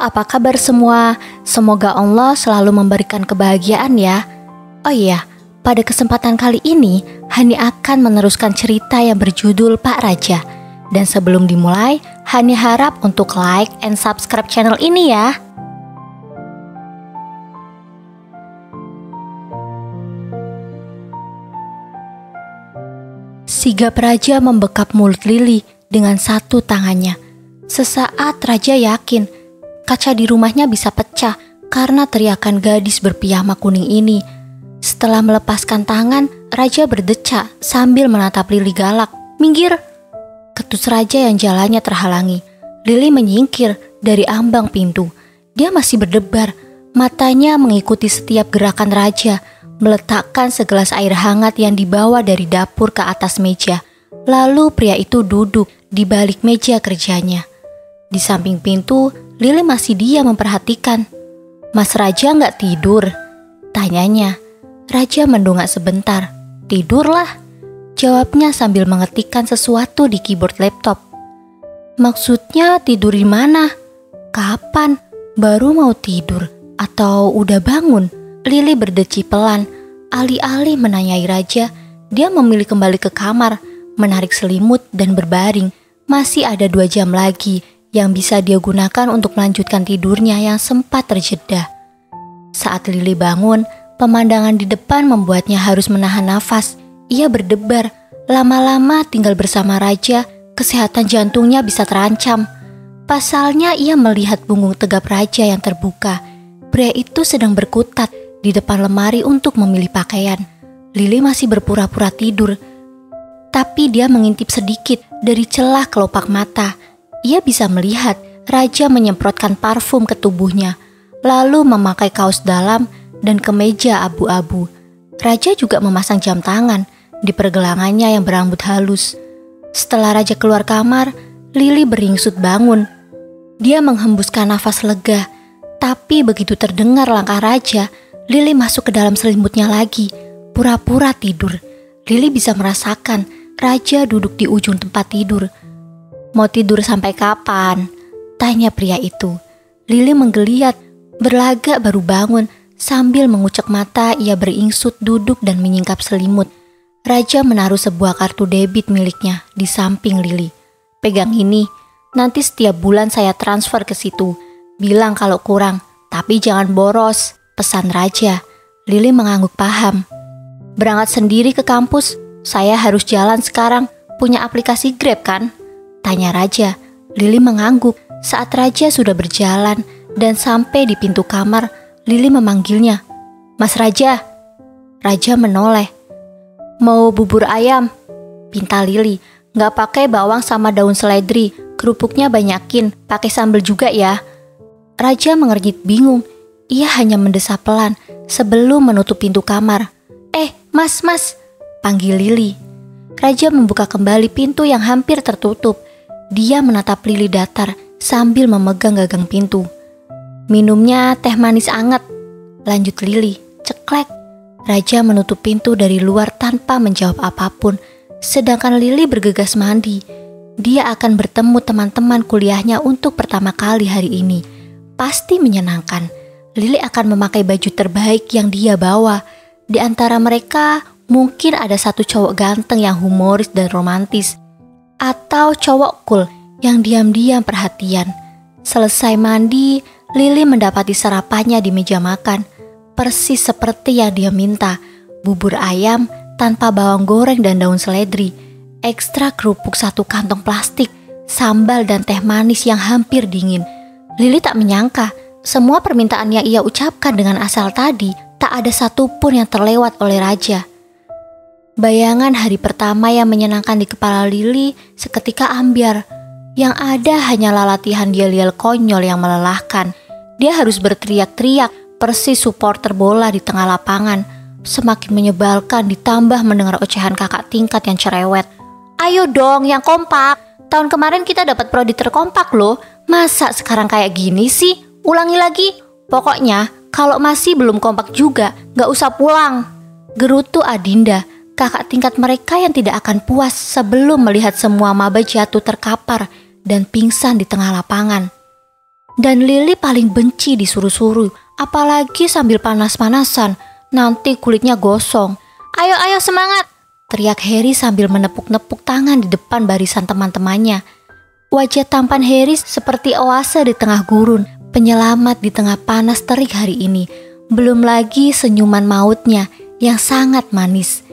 apa kabar semua? Semoga Allah selalu memberikan kebahagiaan ya. Oh iya, pada kesempatan kali ini, Hani akan meneruskan cerita yang berjudul Pak Raja. Dan sebelum dimulai, Hani harap untuk like and subscribe channel ini ya. Sigap Raja membekap mulut Lili dengan satu tangannya. Sesaat Raja yakin kaca di rumahnya bisa pecah karena teriakan gadis berpiyama kuning ini. Setelah melepaskan tangan, Raja berdecak sambil menatap Lili galak. Minggir! Ketus Raja yang jalannya terhalangi. Lili menyingkir dari ambang pintu. Dia masih berdebar, matanya mengikuti setiap gerakan Raja, meletakkan segelas air hangat yang dibawa dari dapur ke atas meja. Lalu pria itu duduk di balik meja kerjanya. Di samping pintu, Lili masih diam memperhatikan. Mas Raja nggak tidur? Tanyanya. Raja mendongak sebentar. Tidurlah, jawabnya sambil mengetikkan sesuatu di keyboard laptop. Maksudnya tidur di mana? Kapan? Baru mau tidur atau udah bangun? Lili berdeci pelan. Alih-alih menanyai Raja, dia memilih kembali ke kamar, menarik selimut dan berbaring. Masih ada 2 jam lagi yang bisa dia gunakan untuk melanjutkan tidurnya yang sempat terjeda. Saat Lili bangun, pemandangan di depan membuatnya harus menahan nafas. Ia berdebar, lama-lama tinggal bersama Raja, kesehatan jantungnya bisa terancam. Pasalnya ia melihat punggung tegap Raja yang terbuka. Pria itu sedang berkutat di depan lemari untuk memilih pakaian. Lili masih berpura-pura tidur, tapi dia mengintip sedikit dari celah kelopak mata. Ia bisa melihat Raja menyemprotkan parfum ke tubuhnya, lalu memakai kaos dalam dan kemeja abu-abu. Raja juga memasang jam tangan di pergelangannya yang berambut halus. Setelah Raja keluar kamar, Lili beringsut bangun. Dia menghembuskan nafas lega, tapi begitu terdengar langkah Raja, Lili masuk ke dalam selimutnya lagi, pura-pura tidur. Lili bisa merasakan Raja duduk di ujung tempat tidur. Mau tidur sampai kapan? Tanya pria itu. Lili menggeliat, berlagak baru bangun. Sambil mengucek mata, ia beringsut duduk dan menyingkap selimut. Raja menaruh sebuah kartu debit miliknya di samping Lili. Pegang ini, nanti setiap bulan saya transfer ke situ. Bilang kalau kurang, tapi jangan boros, pesan Raja. Lili mengangguk paham. Berangkat sendiri ke kampus, saya harus jalan sekarang. Punya aplikasi Grab kan? Tanya Raja. Lili mengangguk saat Raja sudah berjalan dan sampai di pintu kamar. Lili memanggilnya. Mas Raja. Raja menoleh. Mau bubur ayam? Pinta Lili. Gak pakai bawang sama daun seledri. Kerupuknya banyakin, pakai sambal juga ya. Raja mengernyit bingung. Ia hanya mendesah pelan sebelum menutup pintu kamar. Mas, panggil Lili. Raja membuka kembali pintu yang hampir tertutup. Dia menatap Lili datar sambil memegang gagang pintu. Minumnya teh manis anget, lanjut Lili. Ceklek. Raja menutup pintu dari luar tanpa menjawab apapun. Sedangkan Lili bergegas mandi. Dia akan bertemu teman-teman kuliahnya untuk pertama kali hari ini. Pasti menyenangkan. Lili akan memakai baju terbaik yang dia bawa. Di antara mereka mungkin ada satu cowok ganteng yang humoris dan romantis. Atau cowok cool yang diam-diam perhatian. Selesai mandi, Lili mendapati sarapannya di meja makan. Persis seperti yang dia minta. Bubur ayam tanpa bawang goreng dan daun seledri. Ekstra kerupuk 1 kantong plastik. Sambal dan teh manis yang hampir dingin. Lili tak menyangka semua permintaan yang ia ucapkan dengan asal tadi tak ada satupun yang terlewat oleh Raja. Bayangan hari pertama yang menyenangkan di kepala Lili seketika ambyar. Yang ada hanyalah latihan yel-yel konyol yang melelahkan. Dia harus berteriak-teriak persis supporter bola di tengah lapangan. Semakin menyebalkan ditambah mendengar ocehan kakak tingkat yang cerewet. Ayo dong yang kompak. Tahun kemarin kita dapat prodi terkompak loh. Masa sekarang kayak gini sih? Ulangi lagi. Pokoknya kalau masih belum kompak juga gak usah pulang. Gerutu Adinda, kakak tingkat mereka yang tidak akan puas sebelum melihat semua maba jatuh terkapar dan pingsan di tengah lapangan. Dan Lily paling benci disuruh-suruh, apalagi sambil panas-panasan, nanti kulitnya gosong. Ayo semangat, teriak Harry sambil menepuk-nepuk tangan di depan barisan teman-temannya. Wajah tampan Harry seperti oase di tengah gurun, penyelamat di tengah panas terik hari ini. Belum lagi senyuman mautnya yang sangat manis.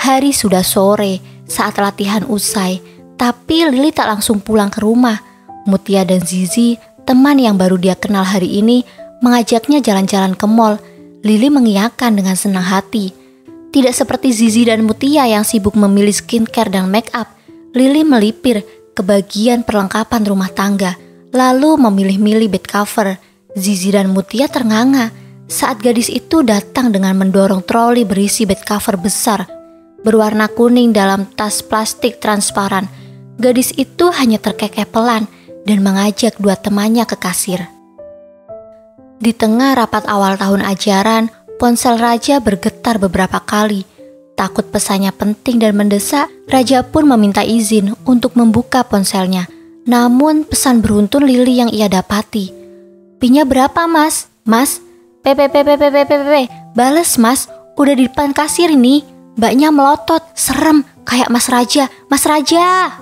Hari sudah sore saat latihan usai, tapi Lily tak langsung pulang ke rumah. Mutia dan Zizi, teman yang baru dia kenal hari ini, mengajaknya jalan-jalan ke mall. Lily mengiyakan dengan senang hati. Tidak seperti Zizi dan Mutia yang sibuk memilih skincare dan make up, Lily melipir ke bagian perlengkapan rumah tangga, lalu memilih-milih bed cover. Zizi dan Mutia ternganga saat gadis itu datang dengan mendorong troli berisi bed cover besar berwarna kuning dalam tas plastik transparan. Gadis itu hanya terkekeh pelan dan mengajak dua temannya ke kasir. Di tengah rapat awal tahun ajaran, ponsel Raja bergetar beberapa kali. Takut pesannya penting dan mendesak, Raja pun meminta izin untuk membuka ponselnya. Namun pesan beruntun Lily yang ia dapati. "Pinya berapa, Mas? Mas? PPPPPPPP. Bales, Mas. Udah di depan kasir ini. Mbaknya melotot, serem, kayak Mas Raja. Mas Raja!"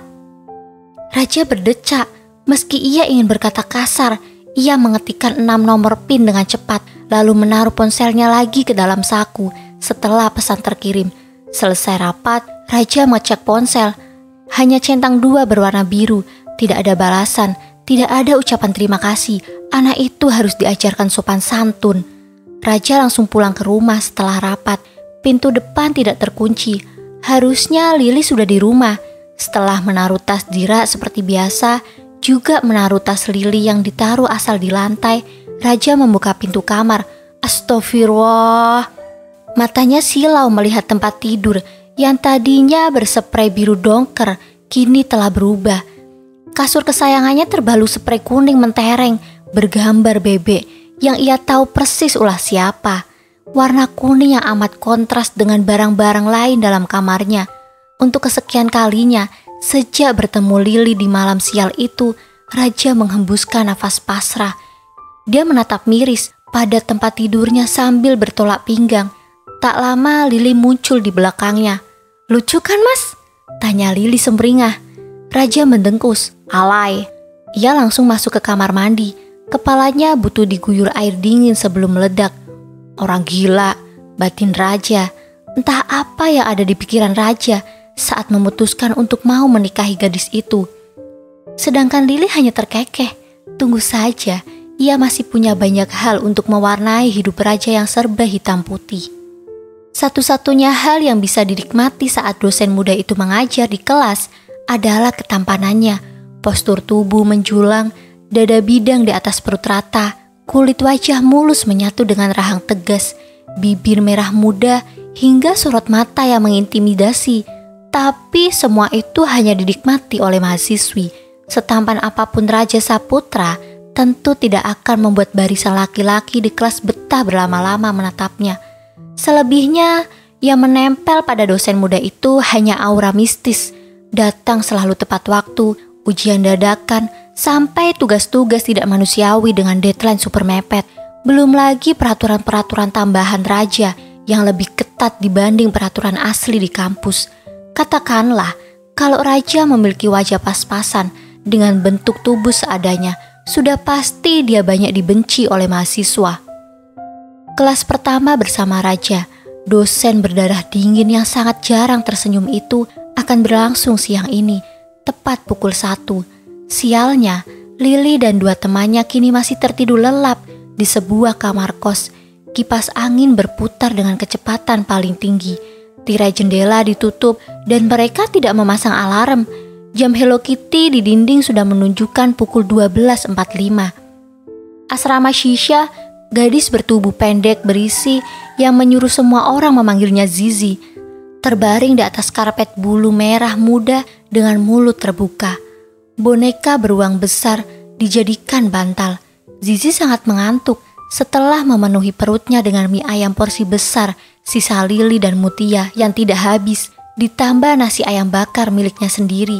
Raja berdecak. Meski ia ingin berkata kasar, ia mengetikkan 6 nomor PIN dengan cepat, lalu menaruh ponselnya lagi ke dalam saku setelah pesan terkirim. Selesai rapat, Raja mengecek ponsel. Hanya centang 2 berwarna biru, tidak ada balasan, tidak ada ucapan terima kasih. Anak itu harus diajarkan sopan santun. Raja langsung pulang ke rumah setelah rapat. Pintu depan tidak terkunci. Harusnya Lily sudah di rumah. Setelah menaruh tas di rak seperti biasa, juga menaruh tas Lily yang ditaruh asal di lantai, Raja membuka pintu kamar. Astagfirullah. Matanya silau melihat tempat tidur yang tadinya bersprei biru dongker, kini telah berubah. Kasur kesayangannya terbalut sprei kuning mentereng, bergambar bebek yang ia tahu persis ulah siapa. Warna kuning yang amat kontras dengan barang-barang lain dalam kamarnya. Untuk kesekian kalinya, sejak bertemu Lily di malam sial itu, Raja menghembuskan nafas pasrah. Dia menatap miris pada tempat tidurnya sambil bertolak pinggang. Tak lama Lily muncul di belakangnya. "Lucu kan, Mas?" tanya Lily sumringah. Raja mendengkus. "Alay." Ia langsung masuk ke kamar mandi. Kepalanya butuh diguyur air dingin sebelum meledak. Orang gila, batin Raja. Entah apa yang ada di pikiran Raja saat memutuskan untuk mau menikahi gadis itu. Sedangkan Lily hanya terkekeh. Tunggu saja, ia masih punya banyak hal untuk mewarnai hidup Raja yang serba hitam putih. Satu-satunya hal yang bisa dinikmati saat dosen muda itu mengajar di kelas adalah ketampanannya. Postur tubuh menjulang, dada bidang di atas perut rata, kulit wajah mulus menyatu dengan rahang tegas, bibir merah muda, hingga sorot mata yang mengintimidasi. Tapi semua itu hanya dinikmati oleh mahasiswi. Setampan apapun Raja Saputra, tentu tidak akan membuat barisan laki-laki di kelas betah berlama-lama menatapnya. Selebihnya, yang menempel pada dosen muda itu hanya aura mistis. Datang selalu tepat waktu, ujian dadakan, sampai tugas-tugas tidak manusiawi dengan deadline super mepet. Belum lagi peraturan-peraturan tambahan Raja yang lebih ketat dibanding peraturan asli di kampus. Katakanlah, kalau Raja memiliki wajah pas-pasan dengan bentuk tubuh seadanya, sudah pasti dia banyak dibenci oleh mahasiswa. Kelas pertama bersama Raja, dosen berdarah dingin yang sangat jarang tersenyum itu akan berlangsung siang ini, tepat pukul 1. Sialnya, Lily dan dua temannya kini masih tertidur lelap di sebuah kamar kos. Kipas angin berputar dengan kecepatan paling tinggi. Tirai jendela ditutup dan mereka tidak memasang alarm. Jam Hello Kitty di dinding sudah menunjukkan pukul 12.45. Asrama Shisha, gadis bertubuh pendek berisi yang menyuruh semua orang memanggilnya Zizi, terbaring di atas karpet bulu merah muda dengan mulut terbuka. Boneka beruang besar dijadikan bantal. Zizi sangat mengantuk setelah memenuhi perutnya dengan mie ayam porsi besar, sisa Lily dan Mutia yang tidak habis, ditambah nasi ayam bakar miliknya sendiri.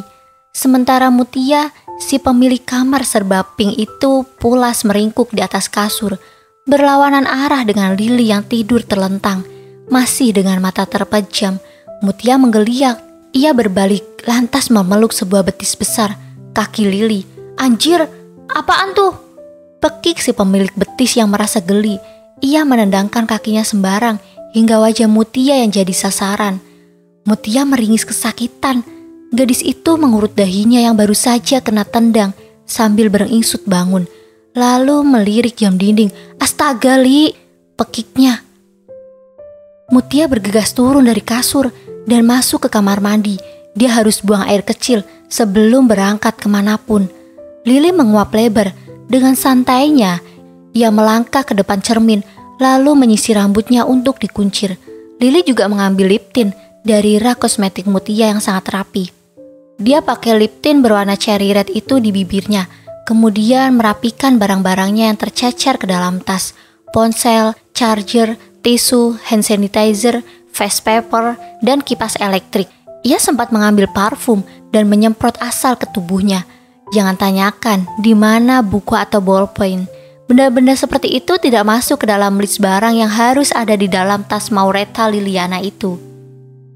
Sementara Mutia si pemilik kamar serba pink itu pulas meringkuk di atas kasur, berlawanan arah dengan Lily yang tidur terlentang. Masih dengan mata terpejam, Mutia menggeliat. Ia berbalik lantas memeluk sebuah betis besar, kaki Lily. "Anjir, apaan tuh?" Pekik si pemilik betis yang merasa geli. Ia menendangkan kakinya sembarang hingga wajah Mutia yang jadi sasaran. Mutia meringis kesakitan. Gadis itu mengurut dahinya yang baru saja kena tendang sambil beringsut bangun. Lalu melirik jam dinding. "Astaga, Li!" pekiknya. Mutia bergegas turun dari kasur dan masuk ke kamar mandi. Dia harus buang air kecil sebelum berangkat kemanapun. Lily menguap lebar. Dengan santainya, ia melangkah ke depan cermin lalu menyisir rambutnya untuk dikuncir. Lily juga mengambil lip tint dari rak kosmetik Mutia yang sangat rapi. Dia pakai lip tint berwarna cherry red itu di bibirnya, kemudian merapikan barang-barangnya yang tercecer ke dalam tas. Ponsel, charger, tisu, hand sanitizer, face paper, dan kipas elektrik. Ia sempat mengambil parfum dan menyemprot asal ke tubuhnya. Jangan tanyakan di mana buku atau ballpoint. Benda-benda seperti itu tidak masuk ke dalam list barang yang harus ada di dalam tas Maureta Liliana itu.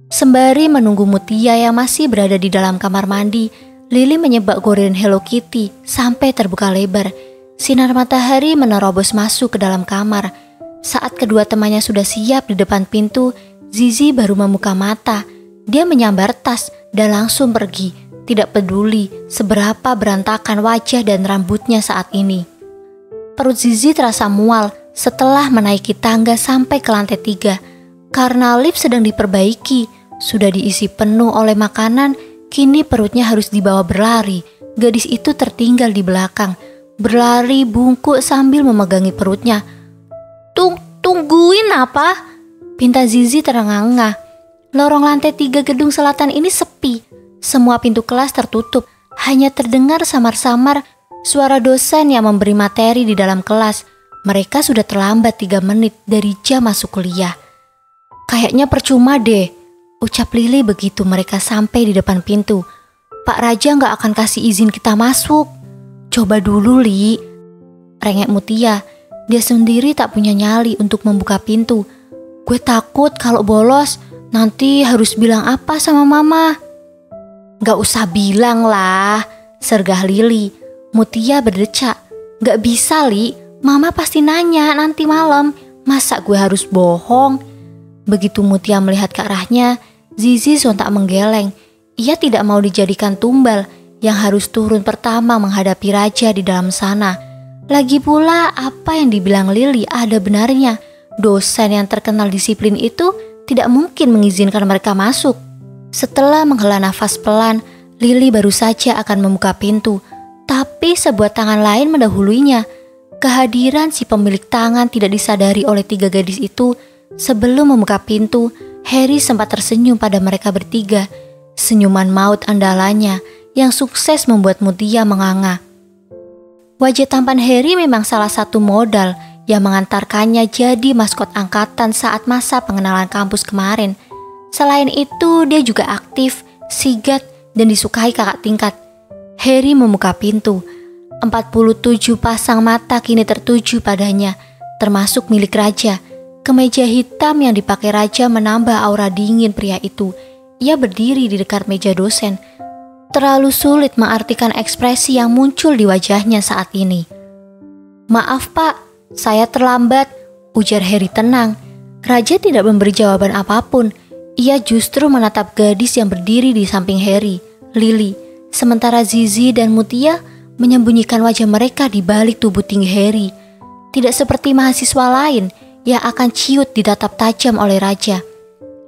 Sembari menunggu Mutia yang masih berada di dalam kamar mandi, Lily menyebak gorden Hello Kitty sampai terbuka lebar. Sinar matahari menerobos masuk ke dalam kamar. Saat kedua temannya sudah siap di depan pintu, Zizi baru membuka mata. Dia menyambar tas dan langsung pergi, tidak peduli seberapa berantakan wajah dan rambutnya saat ini. Perut Zizi terasa mual setelah menaiki tangga sampai ke lantai 3. Karena lift sedang diperbaiki, sudah diisi penuh oleh makanan, kini perutnya harus dibawa berlari. Gadis itu tertinggal di belakang, berlari bungkuk sambil memegangi perutnya. Tungguin apa?" pinta Zizi terengah-engah. Lorong lantai 3 gedung selatan ini sepi. Semua pintu kelas tertutup, hanya terdengar samar-samar suara dosen yang memberi materi di dalam kelas. Mereka sudah terlambat 3 menit dari jam masuk kuliah. "Kayaknya percuma deh," ucap Lily begitu mereka sampai di depan pintu. "Pak Raja gak akan kasih izin kita masuk." "Coba dulu, Li," rengek Mutia. Dia sendiri tak punya nyali untuk membuka pintu. "Gue takut kalau bolos, nanti harus bilang apa sama mama." "Gak usah bilang lah," sergah Lily. Mutia berdecak. "Gak bisa, Li, mama pasti nanya nanti malam. Masa gue harus bohong?" Begitu Mutia melihat ke arahnya, Zizi sontak menggeleng. Ia tidak mau dijadikan tumbal yang harus turun pertama menghadapi raja di dalam sana. Lagi pula apa yang dibilang Lily ada benarnya. Dosen yang terkenal disiplin itu tidak mungkin mengizinkan mereka masuk. Setelah menghela nafas pelan, Lily baru saja akan membuka pintu. Tapi sebuah tangan lain mendahuluinya. Kehadiran si pemilik tangan tidak disadari oleh 3 gadis itu. Sebelum membuka pintu, Harry sempat tersenyum pada mereka bertiga. Senyuman maut andalanya yang sukses membuat Mutia menganga. Wajah tampan Harry memang salah satu modal yang mengantarkannya jadi maskot angkatan saat masa pengenalan kampus kemarin. Selain itu, dia juga aktif, sigap, dan disukai kakak tingkat. Harry membuka pintu. 47 pasang mata kini tertuju padanya, termasuk milik raja. Kemeja hitam yang dipakai raja menambah aura dingin pria itu. Ia berdiri di dekat meja dosen. Terlalu sulit mengartikan ekspresi yang muncul di wajahnya saat ini. "Maaf Pak, saya terlambat," ujar Harry tenang. Raja tidak memberi jawaban apapun. Ia justru menatap gadis yang berdiri di samping Harry, Lily. Sementara Zizi dan Mutia menyembunyikan wajah mereka di balik tubuh tinggi Harry. Tidak seperti mahasiswa lain yang akan ciut ditatap tajam oleh raja.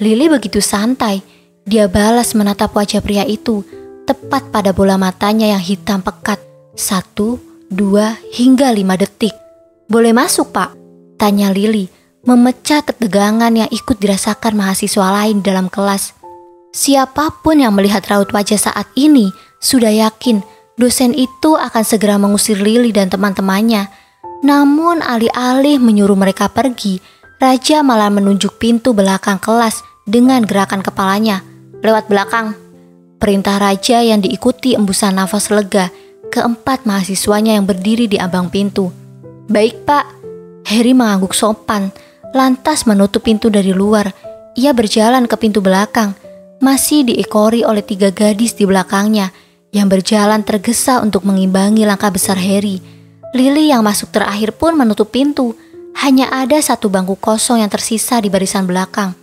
Lily begitu santai. Dia balas menatap wajah pria itu, tepat pada bola matanya yang hitam pekat. 1, 2, hingga 5 detik. "Boleh masuk, Pak?" tanya Lily, memecah ketegangan yang ikut dirasakan mahasiswa lain dalam kelas. Siapapun yang melihat raut wajah saat ini sudah yakin dosen itu akan segera mengusir Lily dan teman-temannya. Namun alih-alih menyuruh mereka pergi, raja malah menunjuk pintu belakang kelas dengan gerakan kepalanya. "Lewat belakang," perintah raja yang diikuti embusan nafas lega. keempat mahasiswanya yang berdiri di ambang pintu. "Baik, Pak." Harry mengangguk sopan, lantas menutup pintu dari luar. Ia berjalan ke pintu belakang, masih diekori oleh 3 gadis di belakangnya yang berjalan tergesa untuk mengimbangi langkah besar Harry. Lily yang masuk terakhir pun menutup pintu. Hanya ada 1 bangku kosong yang tersisa di barisan belakang.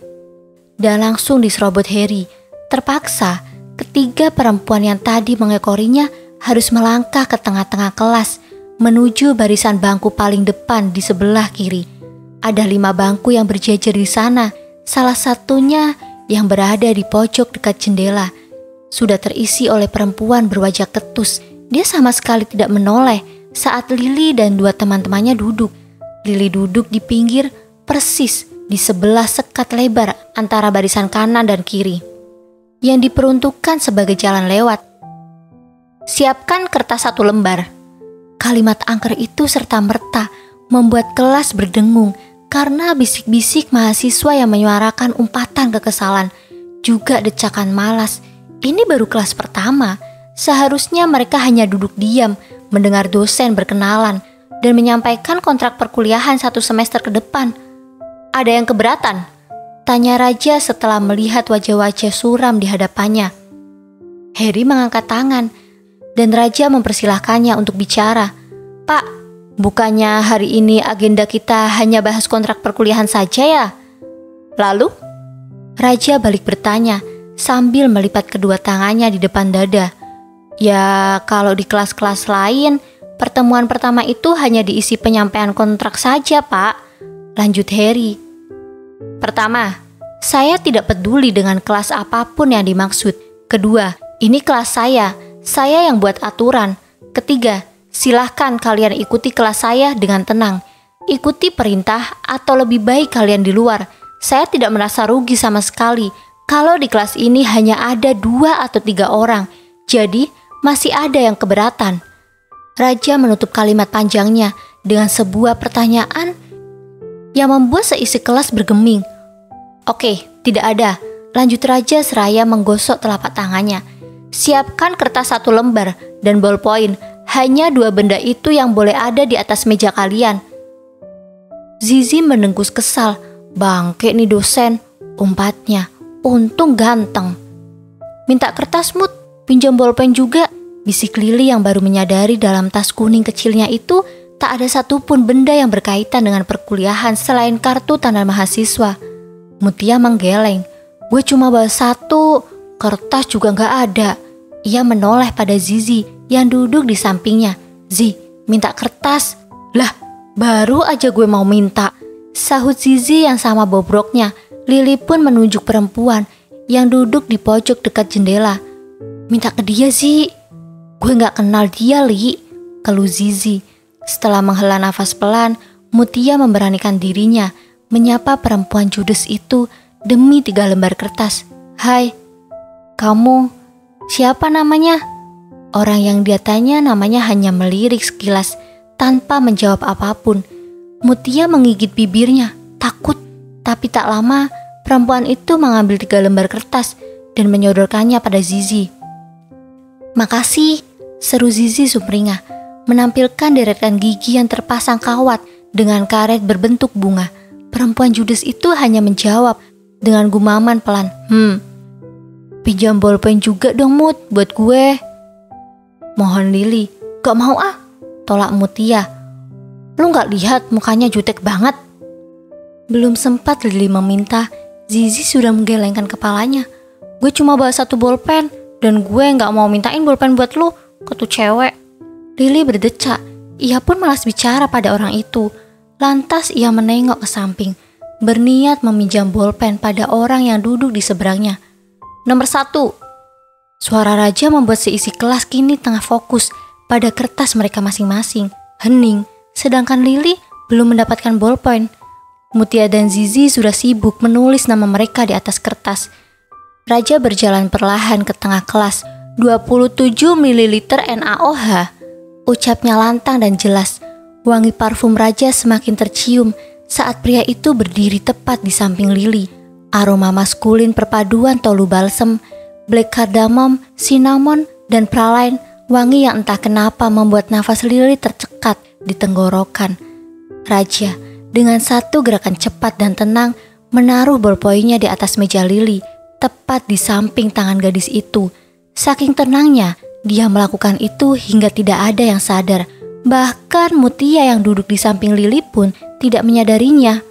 Dan langsung diserobot Harry. Terpaksa, ketiga perempuan yang tadi mengekorinya harus melangkah ke tengah-tengah kelas menuju barisan bangku paling depan di sebelah kiri. Ada 5 bangku yang berjejer di sana, salah satunya yang berada di pojok dekat jendela. Sudah terisi oleh perempuan berwajah ketus. Dia sama sekali tidak menoleh saat Lily dan 2 teman-temannya duduk. Lily duduk di pinggir persis di sebelah sekat lebar antara barisan kanan dan kiri yang diperuntukkan sebagai jalan lewat. "Siapkan kertas 1 lembar." Kalimat angker itu serta-merta membuat kelas berdengung karena bisik-bisik mahasiswa yang menyuarakan umpatan kekesalan, juga decakan malas. Ini baru kelas pertama. Seharusnya mereka hanya duduk diam, mendengar dosen berkenalan, dan menyampaikan kontrak perkuliahan 1 semester ke depan. "Ada yang keberatan?" tanya Raja setelah melihat wajah-wajah suram di hadapannya. Harry mengangkat tangan, dan Raja mempersilahkannya untuk bicara. "Pak, bukannya hari ini agenda kita hanya bahas kontrak perkuliahan saja ya?" "Lalu?" Raja balik bertanya sambil melipat kedua tangannya di depan dada. "Ya, kalau di kelas-kelas lain, pertemuan pertama itu hanya diisi penyampaian kontrak saja, Pak," lanjut Harry. "Pertama, saya tidak peduli dengan kelas apapun yang dimaksud. Kedua, ini kelas saya yang buat aturan. Ketiga, silahkan kalian ikuti kelas saya dengan tenang. Ikuti perintah atau lebih baik kalian di luar. Saya tidak merasa rugi sama sekali kalau di kelas ini hanya ada 2 atau 3 orang. Jadi, masih ada yang keberatan." Raja menutup kalimat panjangnya dengan sebuah pertanyaan yang membuat seisi kelas bergeming. "Oke, tidak ada," lanjut Raja seraya menggosok telapak tangannya. "Siapkan kertas 1 lembar dan ballpoint. Hanya 2 benda itu yang boleh ada di atas meja kalian." Zizi mendengus kesal. "Bangke nih dosen," umpatnya. "Untung ganteng." "Minta kertas, Mut, pinjam bolpen juga," bisik Lily yang baru menyadari dalam tas kuning kecilnya itu tak ada satupun benda yang berkaitan dengan perkuliahan selain kartu tanda mahasiswa. Mutia menggeleng. "Gue cuma bawa 1, kertas juga gak ada." Ia menoleh pada Zizi yang duduk di sampingnya. "Zi, minta kertas." "Lah, baru aja gue mau minta," sahut Zizi yang sama bobroknya. Lily pun menunjuk perempuan yang duduk di pojok dekat jendela. "Minta ke dia, Zi." "Gue gak kenal dia, Li," keluh Zizi. Setelah menghela nafas pelan, Mutia memberanikan dirinya menyapa perempuan judes itu demi 3 lembar kertas. "Hai, kamu siapa namanya?" Orang yang dia tanya namanya hanya melirik sekilas tanpa menjawab apapun. Mutia menggigit bibirnya, takut. Tapi tak lama, perempuan itu mengambil 3 lembar kertas dan menyodorkannya pada Zizi. "Makasih," seru Zizi sumringah, menampilkan deretan gigi yang terpasang kawat dengan karet berbentuk bunga. Perempuan judes itu hanya menjawab dengan gumaman pelan, "Pinjam bolpen juga dong, Mut, buat gue." "Mohon Lily." "Gak mau ah," tolak Mutia. "Lu gak lihat mukanya jutek banget?" Belum sempat Lily meminta, Zizi sudah menggelengkan kepalanya. "Gue cuma bawa 1 bolpen dan gue gak mau mintain bolpen buat lu, ketu cewek." Lily berdecak. Ia pun malas bicara pada orang itu. Lantas ia menengok ke samping, berniat meminjam bolpen pada orang yang duduk di seberangnya. "Nomor 1. Suara Raja membuat seisi kelas kini tengah fokus pada kertas mereka masing-masing. Hening, sedangkan Lily belum mendapatkan bolpen. Mutia dan Zizi sudah sibuk menulis nama mereka di atas kertas. Raja berjalan perlahan ke tengah kelas. 27 ml NaOH, ucapnya lantang dan jelas. Wangi parfum Raja semakin tercium saat pria itu berdiri tepat di samping Lily. Aroma maskulin perpaduan tolu balsem, black cardamom, cinnamon, dan praline Wangi yang entah kenapa membuat nafas Lili tercekat di tenggorokan. Raja dengan satu gerakan cepat dan tenang menaruh bolpoinnya di atas meja Lili, tepat di samping tangan gadis itu. Saking tenangnya, dia melakukan itu hingga tidak ada yang sadar. Bahkan Mutia yang duduk di samping Lili pun tidak menyadarinya.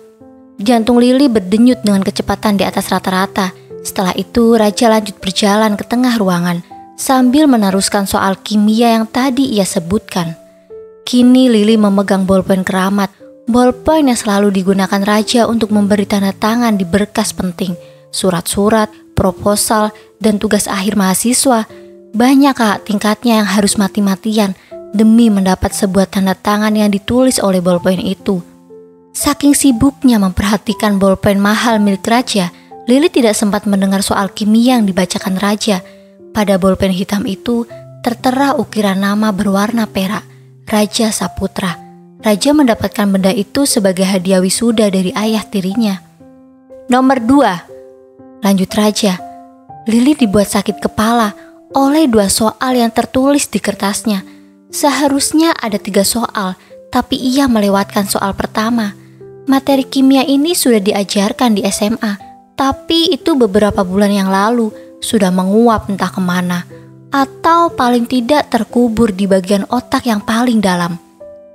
Jantung Lili berdenyut dengan kecepatan di atas rata-rata. Setelah itu Raja lanjut berjalan ke tengah ruangan sambil meneruskan soal kimia yang tadi ia sebutkan. Kini Lili memegang bolpen keramat, bolpen yang selalu digunakan Raja untuk memberi tanda tangan di berkas penting, surat-surat, proposal, dan tugas akhir mahasiswa. Banyak kakak tingkatnya yang harus mati-matian demi mendapat sebuah tanda tangan yang ditulis oleh bolpen itu. Saking sibuknya memperhatikan bolpen mahal milik Raja, Lili tidak sempat mendengar soal kimia yang dibacakan Raja. Pada bolpen hitam itu tertera ukiran nama berwarna perak, Raja Saputra. Raja mendapatkan benda itu sebagai hadiah wisuda dari ayah tirinya. Nomor 2, lanjut Raja. Lili dibuat sakit kepala oleh 2 soal yang tertulis di kertasnya. Seharusnya ada 3 soal, tapi ia melewatkan soal pertama. Materi kimia ini sudah diajarkan di SMA, tapi itu beberapa bulan yang lalu sudah menguap entah kemana, atau paling tidak terkubur di bagian otak yang paling dalam.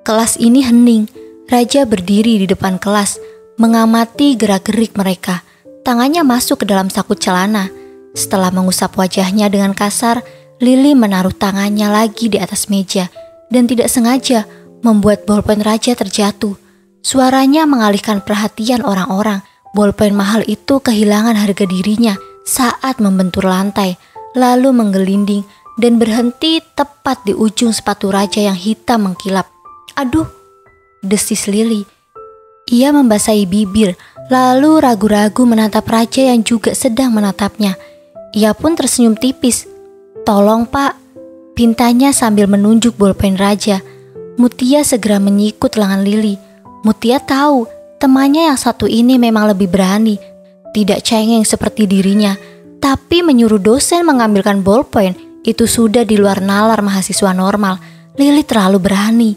Kelas ini hening. Raja berdiri di depan kelas, mengamati gerak-gerik mereka. Tangannya masuk ke dalam saku celana. Setelah mengusap wajahnya dengan kasar, Lili menaruh tangannya lagi di atas meja dan tidak sengaja membuat bolpen Raja terjatuh. Suaranya mengalihkan perhatian orang-orang. Bolpen mahal itu kehilangan harga dirinya saat membentur lantai, lalu menggelinding dan berhenti tepat di ujung sepatu Raja yang hitam mengkilap. Aduh, desis Lili. Ia membasahi bibir, lalu ragu-ragu menatap Raja yang juga sedang menatapnya. Ia pun tersenyum tipis. Tolong Pak, pintanya sambil menunjuk bolpen Raja. Mutia segera menyikut lengan Lili. Mutia tahu temannya yang satu ini memang lebih berani, tidak cengeng seperti dirinya, tapi menyuruh dosen mengambilkan bolpen itu sudah di luar nalar mahasiswa normal. Lili terlalu berani.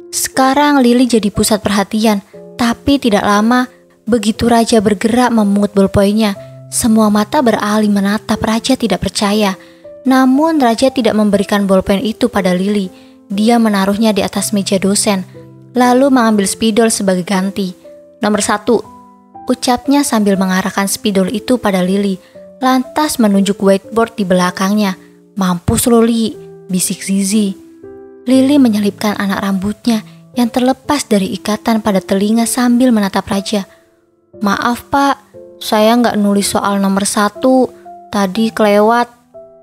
Sekarang Lili jadi pusat perhatian, tapi tidak lama begitu Raja bergerak memungut bolpennya, semua mata beralih menatap Raja tidak percaya. Namun Raja tidak memberikan bolpen itu pada Lili. Dia menaruhnya di atas meja dosen, lalu mengambil spidol sebagai ganti. Nomor 1, ucapnya sambil mengarahkan spidol itu pada Lili, lantas menunjuk whiteboard di belakangnya. Mampus lo Li, bisik Zizi. Lili menyelipkan anak rambutnya yang terlepas dari ikatan pada telinga sambil menatap Raja. Maaf Pak, saya nggak nulis soal nomor 1, tadi kelewat.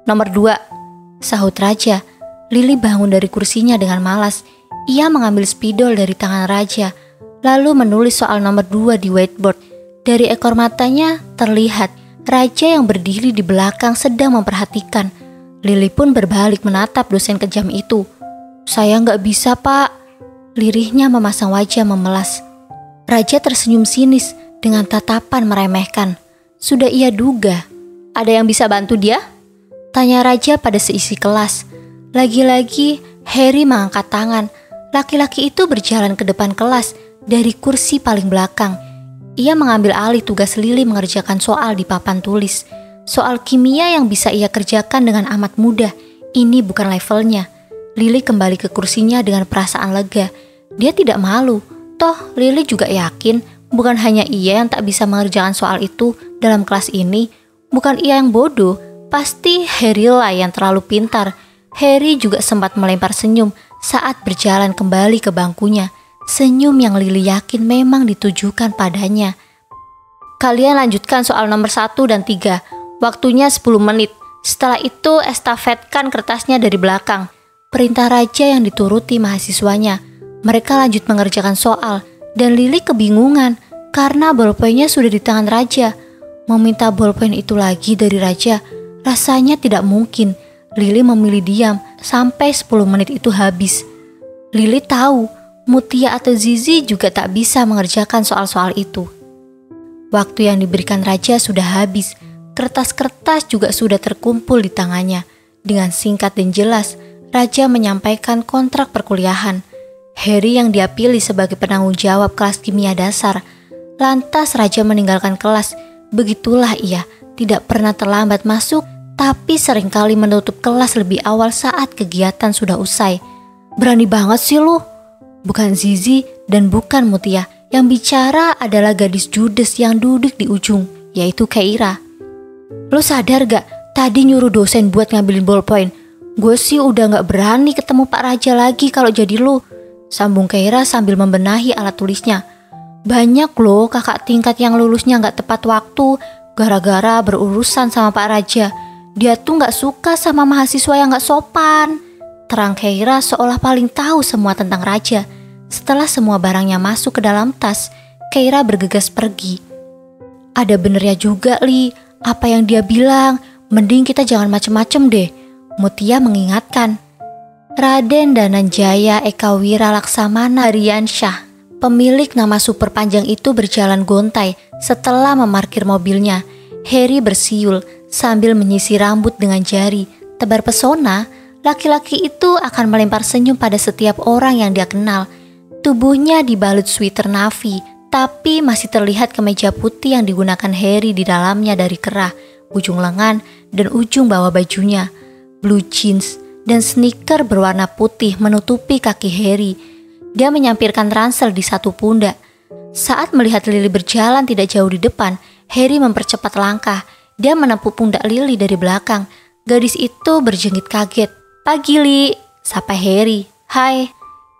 Nomor 2, sahut Raja. Lili bangun dari kursinya dengan malas. Ia mengambil spidol dari tangan Raja, lalu menulis soal nomor 2 di whiteboard. Dari ekor matanya terlihat Raja yang berdiri di belakang sedang memperhatikan. Lili pun berbalik menatap dosen kejam itu. Saya nggak bisa Pak, lirihnya memasang wajah memelas. Raja tersenyum sinis dengan tatapan meremehkan. Sudah ia duga. Ada yang bisa bantu dia? Tanya Raja pada seisi kelas. Lagi-lagi Harry mengangkat tangan. Laki-laki itu berjalan ke depan kelas dari kursi paling belakang. Ia mengambil alih tugas Lili mengerjakan soal di papan tulis. Soal kimia yang bisa ia kerjakan dengan amat mudah. Ini bukan levelnya. Lili kembali ke kursinya dengan perasaan lega. Dia tidak malu. Toh Lili juga yakin bukan hanya ia yang tak bisa mengerjakan soal itu dalam kelas ini. Bukan ia yang bodoh, pasti Harry lah yang terlalu pintar. Harry juga sempat melempar senyum saat berjalan kembali ke bangkunya. Senyum yang Lili yakin memang ditujukan padanya. Kalian lanjutkan soal nomor 1 dan 3. Waktunya 10 menit. Setelah itu estafetkan kertasnya dari belakang. Perintah Raja yang dituruti mahasiswanya. Mereka lanjut mengerjakan soal dan Lili kebingungan karena bolpennya sudah di tangan Raja. Meminta bolpen itu lagi dari Raja rasanya tidak mungkin. Lili memilih diam sampai 10 menit itu habis. Lili tahu Mutia atau Zizi juga tak bisa mengerjakan soal-soal itu. Waktu yang diberikan Raja sudah habis. Kertas-kertas juga sudah terkumpul di tangannya. Dengan singkat dan jelas, Raja menyampaikan kontrak perkuliahan. Harry yang dia pilih sebagai penanggung jawab kelas kimia dasar. Lantas Raja meninggalkan kelas. Begitulah ia, tidak pernah terlambat masuk, tapi seringkali menutup kelas lebih awal saat kegiatan sudah usai. Berani banget sih lu. Bukan Zizi dan bukan Mutia. Yang bicara adalah gadis judes yang duduk di ujung, yaitu Keira. Lu sadar gak, tadi nyuruh dosen buat ngambilin ballpoint. Gue sih udah gak berani ketemu Pak Raja lagi kalau jadi lu. Sambung Keira sambil membenahi alat tulisnya. Banyak loh kakak tingkat yang lulusnya gak tepat waktu gara-gara berurusan sama Pak Raja. Dia tuh gak suka sama mahasiswa yang gak sopan. Terang Keira seolah paling tahu semua tentang Raja. Setelah semua barangnya masuk ke dalam tas, Keira bergegas pergi. Ada benernya juga Li, apa yang dia bilang, mending kita jangan macem-macem deh. Mutia mengingatkan. Raden Dananjaya Eka Wira Laksamana Riansyah, pemilik nama super panjang itu berjalan gontai setelah memarkir mobilnya. Harry bersiul sambil menyisir rambut dengan jari. Tebar pesona, laki-laki itu akan melempar senyum pada setiap orang yang dia kenal. Tubuhnya dibalut sweater navy, tapi masih terlihat kemeja putih yang digunakan Harry di dalamnya dari kerah, ujung lengan, dan ujung bawah bajunya. Blue jeans dan sneaker berwarna putih menutupi kaki Harry. Dia menyampirkan ransel di satu pundak. Saat melihat Lily berjalan tidak jauh di depan, Harry mempercepat langkah. Dia menepuk pundak Lily dari belakang. Gadis itu berjengit kaget. Pagi Li, sapa Harry. Hai,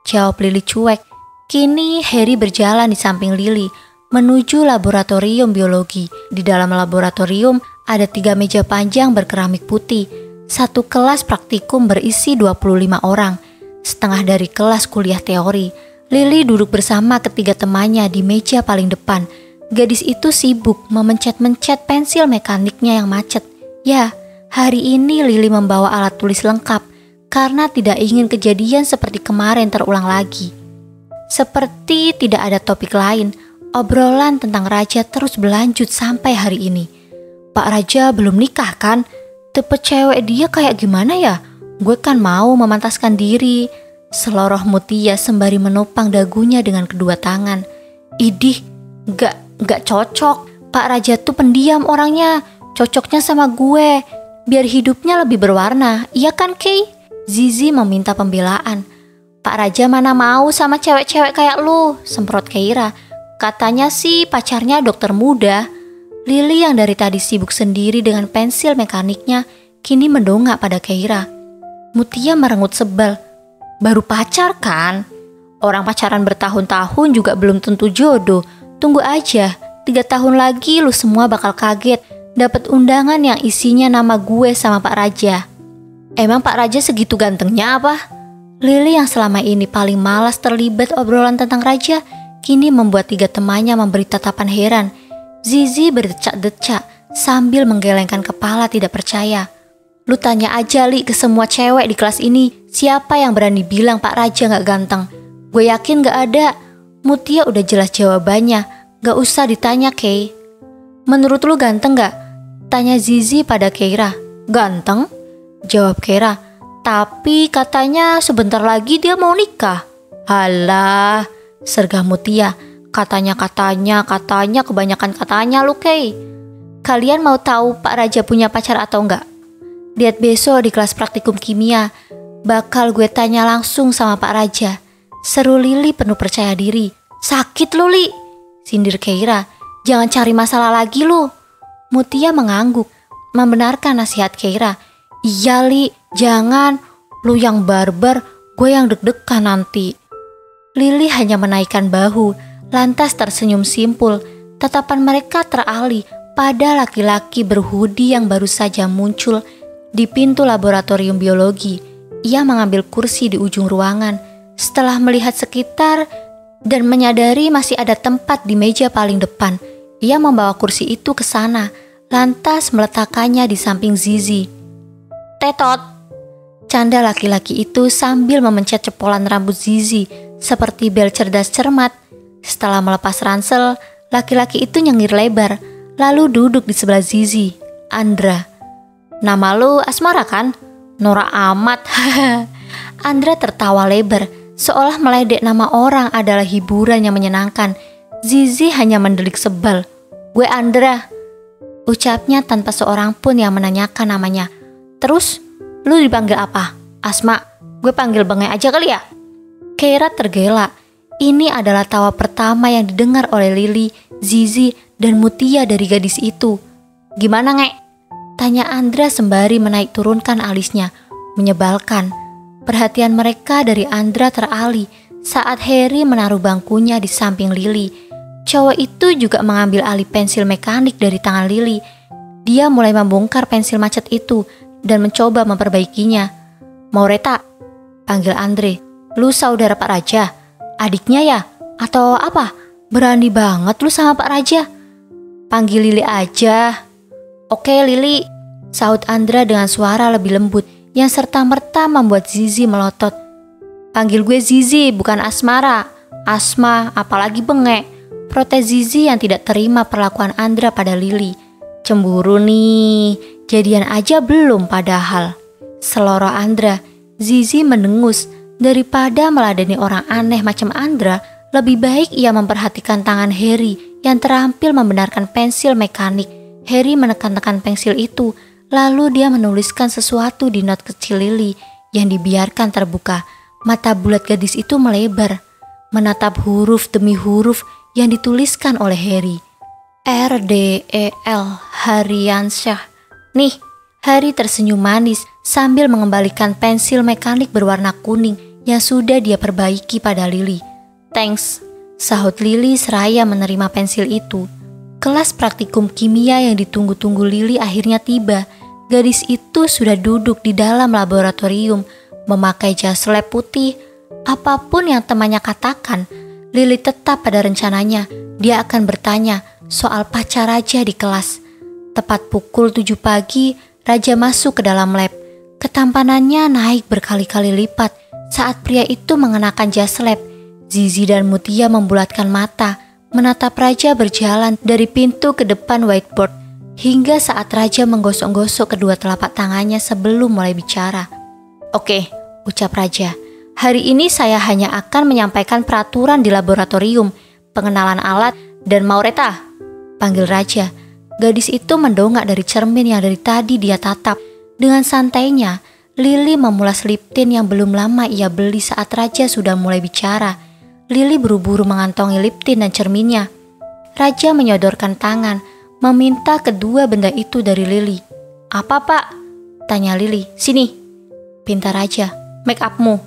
jawab Lily cuek. Kini Harry berjalan di samping Lily menuju laboratorium biologi. Di dalam laboratorium ada 3 meja panjang berkeramik putih. Satu kelas praktikum berisi 25 orang. Setengah dari kelas kuliah teori. Lily duduk bersama ketiga temannya di meja paling depan. Gadis itu sibuk memencet-mencet pensil mekaniknya yang macet. Ya, hari ini Lily membawa alat tulis lengkap karena tidak ingin kejadian seperti kemarin terulang lagi. Seperti tidak ada topik lain, obrolan tentang Raja terus berlanjut sampai hari ini. Pak Raja belum nikah kan? Tipe cewek dia kayak gimana ya? Gue kan mau memantaskan diri. Seloroh Mutia sembari menopang dagunya dengan kedua tangan. Idih, gak cocok. Pak Raja tuh pendiam orangnya. Cocoknya sama gue. Biar hidupnya lebih berwarna. Iya kan Kay? Zizi meminta pembelaan. Pak Raja mana mau sama cewek-cewek kayak lu, semprot Keira. Katanya sih pacarnya dokter muda. Lily yang dari tadi sibuk sendiri dengan pensil mekaniknya, kini mendongak pada Keira. Mutia merengut sebal. Baru pacar kan? Orang pacaran bertahun-tahun juga belum tentu jodoh. Tunggu aja, 3 tahun lagi lu semua bakal kaget dapat undangan yang isinya nama gue sama Pak Raja. Emang Pak Raja segitu gantengnya apa? Lily yang selama ini paling malas terlibat obrolan tentang Raja, kini membuat 3 temannya memberi tatapan heran. Zizi berdecak-decak sambil menggelengkan kepala tidak percaya. Lu tanya aja Li ke semua cewek di kelas ini, siapa yang berani bilang Pak Raja gak ganteng? Gue yakin gak ada. Mutia udah jelas jawabannya, gak usah ditanya Kay. Menurut lu ganteng gak? Tanya Zizi pada Keira. Ganteng? Jawab Keira. Tapi katanya sebentar lagi dia mau nikah. Halah, sergah Mutia. Katanya kebanyakan katanya lu Kay. Kalian mau tahu Pak Raja punya pacar atau enggak? Lihat besok di kelas praktikum kimia. Bakal gue tanya langsung sama Pak Raja. Seru Lily penuh percaya diri. Sakit lu Li, sindir Keira. Jangan cari masalah lagi lu. Mutia mengangguk, membenarkan nasihat Keira. Iya Li, jangan. Lu yang barbar, gue yang deg-degan nanti. Lily hanya menaikkan bahu. Lantas tersenyum simpul. Tatapan mereka teralih pada laki-laki berhoodie yang baru saja muncul di pintu laboratorium biologi. Ia mengambil kursi di ujung ruangan. Setelah melihat sekitar dan menyadari masih ada tempat di meja paling depan, ia membawa kursi itu ke sana, lantas meletakkannya di samping Zizi. Tetot, canda laki-laki itu sambil memencet cepolan rambut Zizi seperti bel cerdas cermat. Setelah melepas ransel, laki-laki itu nyengir lebar, lalu duduk di sebelah Zizi. Andra. Nama lu Asmara kan? Nora amat. Andra tertawa lebar, seolah meledek nama orang adalah hiburan yang menyenangkan. Zizi hanya mendelik sebal. "Gue Andra," ucapnya tanpa seorang pun yang menanyakan namanya. "Terus, lu dipanggil apa?" "Asma." "Gue panggil Bengek aja kali ya?" Keira tergelak. Ini adalah tawa pertama yang didengar oleh Lily, Zizi, dan Mutia dari gadis itu. "Gimana, Ngek?" tanya Andra sembari menaik turunkan alisnya. Menyebalkan. Perhatian mereka dari Andra teralih saat Harry menaruh bangkunya di samping Lily. Cowok itu juga mengambil alih pensil mekanik dari tangan Lily. Dia mulai membongkar pensil macet itu dan mencoba memperbaikinya. "Maureta," panggil Andre. "Lu saudara Pak Raja? Adiknya ya? Atau apa? Berani banget lu sama Pak Raja." "Panggil Lily aja." "Oke Lily," sahut Andra dengan suara lebih lembut yang serta-merta membuat Zizi melotot. "Panggil gue Zizi, bukan Asmara." "Asma, apalagi Bengek," protes Zizi yang tidak terima perlakuan Andra pada Lily. "Cemburu nih, jadian aja belum padahal," seloroh Andra. Zizi mendengus. Daripada meladeni orang aneh macam Andra, lebih baik ia memperhatikan tangan Harry yang terampil membenarkan pensil mekanik. Harry menekan-tekan pensil itu, lalu dia menuliskan sesuatu di not kecil Lily yang dibiarkan terbuka. Mata bulat gadis itu melebar, menatap huruf demi huruf yang dituliskan oleh Harry. RDEL Haryansyah. "Nih." Harry tersenyum manis sambil mengembalikan pensil mekanik berwarna kuning yang sudah dia perbaiki pada Lily. "Thanks," sahut Lily seraya menerima pensil itu. Kelas praktikum kimia yang ditunggu-tunggu Lily akhirnya tiba. Gadis itu sudah duduk di dalam laboratorium, memakai jas lab putih. Apapun yang temannya katakan, Lily tetap pada rencananya. Dia akan bertanya soal pacar Raja di kelas. Tepat pukul 7 pagi, Raja masuk ke dalam lab. Ketampanannya naik berkali-kali lipat saat pria itu mengenakan jas lab. Zizi dan Mutia membulatkan mata, menatap Raja berjalan dari pintu ke depan whiteboard, hingga saat Raja menggosok-gosok kedua telapak tangannya sebelum mulai bicara. "Oke," ucap Raja. "Hari ini saya hanya akan menyampaikan peraturan di laboratorium, pengenalan alat, dan Maureta," panggil Raja. Gadis itu mendongak dari cermin yang dari tadi dia tatap. Dengan santainya, Lily memulas lip tint yang belum lama ia beli saat Raja sudah mulai bicara. Lily buru-buru mengantongi lip tint dan cerminnya. Raja menyodorkan tangan, meminta kedua benda itu dari Lily. "Apa, Pak?" tanya Lily. "Sini," pinta Raja. "Make upmu."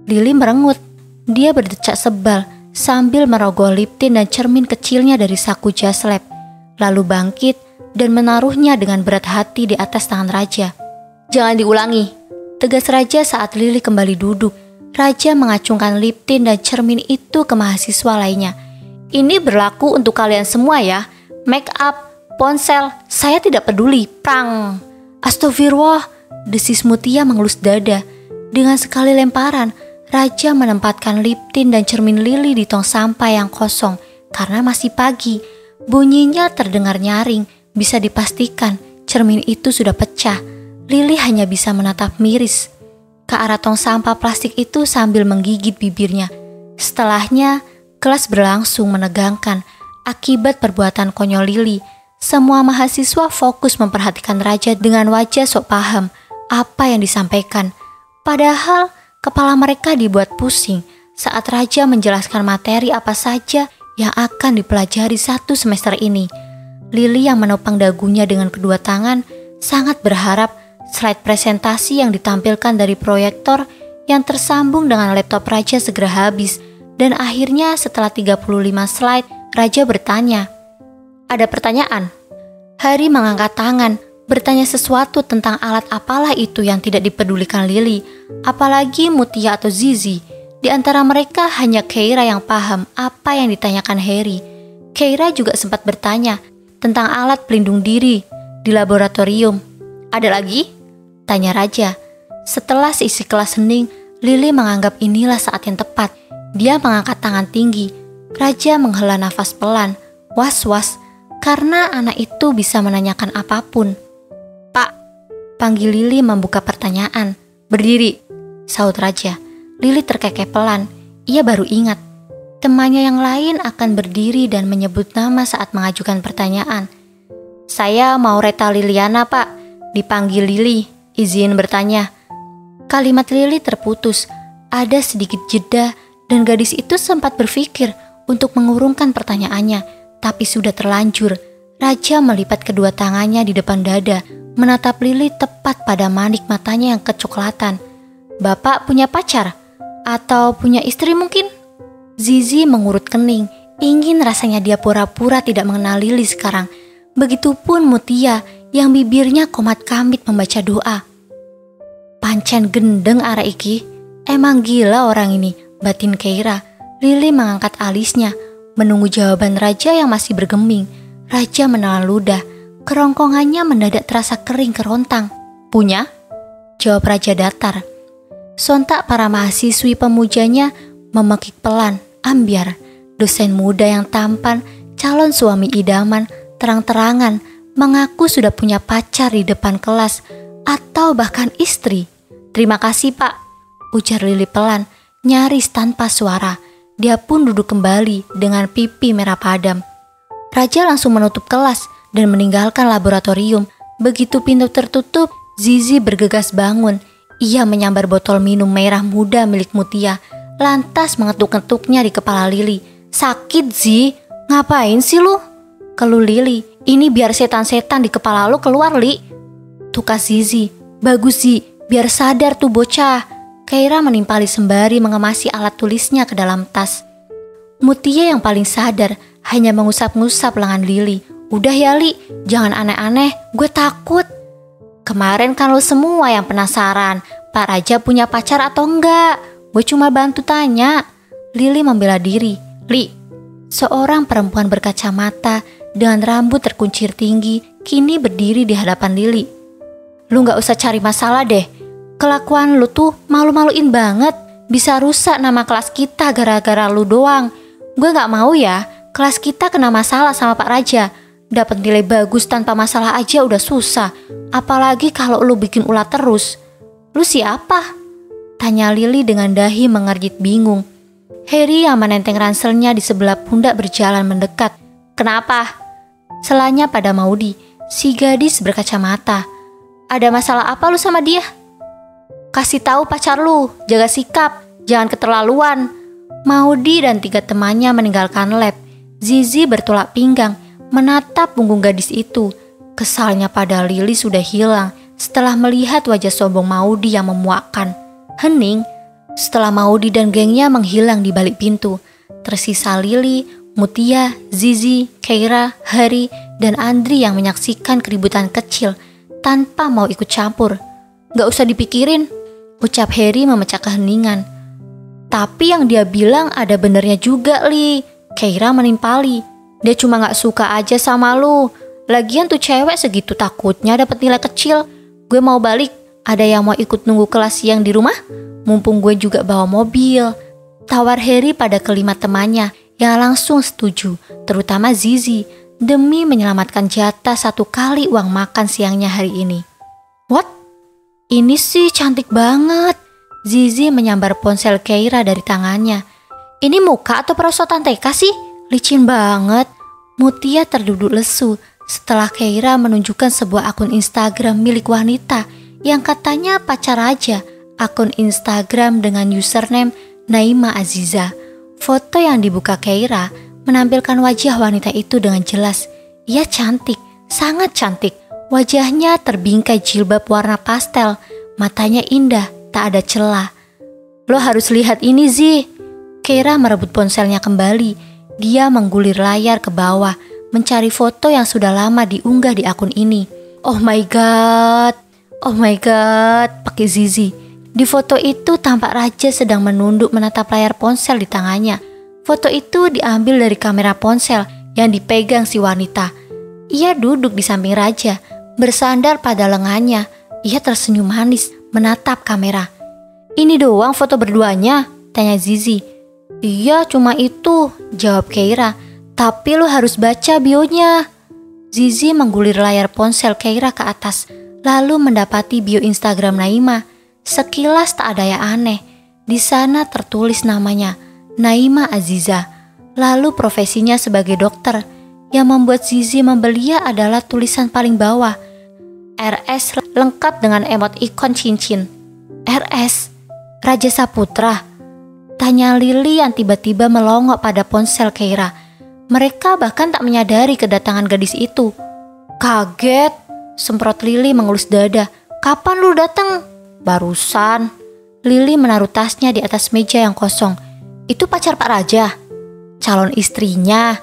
Lily merengut. Dia berdecak sebal sambil merogoh lip tint dan cermin kecilnya dari saku jas lab, lalu bangkit dan menaruhnya dengan berat hati di atas tangan Raja. "Jangan diulangi," tegas Raja saat Lily kembali duduk. Raja mengacungkan lip tint dan cermin itu ke mahasiswa lainnya. "Ini berlaku untuk kalian semua ya. Make up, ponsel, saya tidak peduli. Prang." "Astagfirullah," desis Mutia mengelus dada. Dengan sekali lemparan, Raja menempatkan lip tint dan cermin Lily di tong sampah yang kosong karena masih pagi. Bunyinya terdengar nyaring, bisa dipastikan cermin itu sudah pecah. Lily hanya bisa menatap miris ke arah tong sampah plastik itu sambil menggigit bibirnya. Setelahnya, kelas berlangsung menegangkan akibat perbuatan konyol Lily. Semua mahasiswa fokus memperhatikan Raja dengan wajah sok paham apa yang disampaikan. Padahal kepala mereka dibuat pusing saat Raja menjelaskan materi apa saja yang akan dipelajari satu semester ini. Lily yang menopang dagunya dengan kedua tangan sangat berharap slide presentasi yang ditampilkan dari proyektor yang tersambung dengan laptop Raja segera habis. Dan akhirnya setelah 35 slide, Raja bertanya, "Ada pertanyaan?" Harry mengangkat tangan, bertanya sesuatu tentang alat apalah itu yang tidak dipedulikan Lily, apalagi Mutia atau Zizi. Di antara mereka hanya Keira yang paham apa yang ditanyakan Harry. Keira juga sempat bertanya tentang alat pelindung diri di laboratorium. "Ada lagi?" tanya Raja. Setelah seisi kelas hening, Lily menganggap inilah saat yang tepat. Dia mengangkat tangan tinggi. Raja menghela nafas pelan, was-was, karena anak itu bisa menanyakan apapun. "Pak," panggil Lily membuka pertanyaan. "Berdiri," Saut Raja. Lili terkekeh pelan. Ia baru ingat. Temannya yang lain akan berdiri dan menyebut nama saat mengajukan pertanyaan. Saya mau Reta Liliana, Pak. Dipanggil Lili. Izin bertanya. Kalimat Lili terputus. Ada sedikit jeda dan gadis itu sempat berpikir untuk mengurungkan pertanyaannya. Tapi sudah terlanjur. Raja melipat kedua tangannya di depan dada. Menatap Lili tepat pada manik matanya yang kecoklatan. Bapak punya pacar? Atau punya istri mungkin? Zizi mengurut kening, ingin rasanya dia pura-pura tidak mengenal Lili sekarang. Begitupun Mutia yang bibirnya komat kamit membaca doa. Pancen gendeng arah iki, emang gila orang ini, batin Keira. Lili mengangkat alisnya, menunggu jawaban Raja yang masih bergeming. Raja menelan ludah, kerongkongannya mendadak terasa kering kerontang. Punya? Jawab Raja datar. Sontak para mahasiswi pemujanya memekik pelan, ambiar. Dosen muda yang tampan, calon suami idaman, terang-terangan mengaku sudah punya pacar di depan kelas atau bahkan istri. Terima kasih Pak, ujar Lili pelan, nyaris tanpa suara. Dia pun duduk kembali dengan pipi merah padam. Raja langsung menutup kelas dan meninggalkan laboratorium. Begitu pintu tertutup, Zizi bergegas bangun. Ia menyambar botol minum merah muda milik Mutia. Lantas mengetuk-ngetuknya di kepala Lili. Sakit Zi, ngapain sih lu? Keluh Lili, ini biar setan-setan di kepala lu keluar Li. Tukas Zizi, bagus Zi, biar sadar tuh bocah. Keira menimpali sembari mengemasi alat tulisnya ke dalam tas. Mutia yang paling sadar hanya mengusap-ngusap lengan Lili. Udah ya Li, jangan aneh-aneh, gue takut. Kemarin kan lu semua yang penasaran, Pak Raja punya pacar atau enggak? Gue cuma bantu tanya. Lili membela diri. Li, seorang perempuan berkacamata dengan rambut terkuncir tinggi kini berdiri di hadapan Lili. Lu gak usah cari masalah deh. Kelakuan lu tuh malu-maluin banget. Bisa rusak nama kelas kita gara-gara lu doang. Gue gak mau ya kelas kita kena masalah sama Pak Raja. Dapat nilai bagus tanpa masalah aja udah susah. Apalagi kalau lu bikin ulah terus. Lu siapa? Tanya Lili dengan dahi mengerjit bingung. Harry yang menenteng ranselnya di sebelah pundak berjalan mendekat. Kenapa? Selanya pada Maudi, si gadis berkacamata. Ada masalah apa lu sama dia? Kasih tahu pacar lu, jaga sikap, jangan keterlaluan. Maudi dan 3 temannya meninggalkan lab. Zizi bertolak pinggang, menatap punggung gadis itu. Kesalnya pada Lili sudah hilang setelah melihat wajah sombong Maudi yang memuakkan. Hening setelah Maudi dan gengnya menghilang di balik pintu. Tersisa Lili, Mutia, Zizi, Keira, Harry, dan Andri yang menyaksikan keributan kecil tanpa mau ikut campur. Gak usah dipikirin, ucap Harry memecah keheningan. Tapi yang dia bilang ada benernya juga Li, Keira menimpali. Dia cuma gak suka aja sama lu. Lagian tuh cewek segitu takutnya dapat nilai kecil. Gue mau balik. Ada yang mau ikut nunggu kelas siang di rumah? Mumpung gue juga bawa mobil. Tawar Harry pada kelima temannya yang langsung setuju, terutama Zizi, demi menyelamatkan jatah 1 kali uang makan siangnya hari ini. What? Ini sih cantik banget. Zizi menyambar ponsel Keira dari tangannya. Ini muka atau perosotan TK sih? Licin banget. Mutia terduduk lesu setelah Keira menunjukkan sebuah akun Instagram milik wanita yang katanya pacar Raja. Akun Instagram dengan username Naima Aziza. Foto yang dibuka Keira menampilkan wajah wanita itu dengan jelas. Ia cantik, sangat cantik. Wajahnya terbingkai jilbab warna pastel. Matanya indah, tak ada celah. Lo harus lihat ini Zi. Keira merebut ponselnya kembali. Dia menggulir layar ke bawah, mencari foto yang sudah lama diunggah di akun ini. Oh my god, pakai Zizi. Di foto itu tampak Raja sedang menunduk menatap layar ponsel di tangannya. Foto itu diambil dari kamera ponsel yang dipegang si wanita. Ia duduk di samping Raja, bersandar pada lengannya. Ia tersenyum manis menatap kamera. Ini doang foto berduanya? Tanya Zizi. Iya cuma itu, jawab Keira. Tapi lu harus baca bionya. Zizi menggulir layar ponsel Keira ke atas, lalu mendapati bio Instagram Naima. Sekilas tak ada yang aneh. Di sana tertulis namanya, Naima Aziza. Lalu profesinya sebagai dokter. Yang membuat Zizi membelia adalah tulisan paling bawah, RS, lengkap dengan emot ikon cincin. RS? Raja Saputra? Tanya Lily yang tiba-tiba melongok pada ponsel Keira. Mereka bahkan tak menyadari kedatangan gadis itu. Kaget, semprot Lily mengelus dada. Kapan lu datang? Barusan. Lily menaruh tasnya di atas meja yang kosong. Itu pacar Pak Raja? Calon istrinya,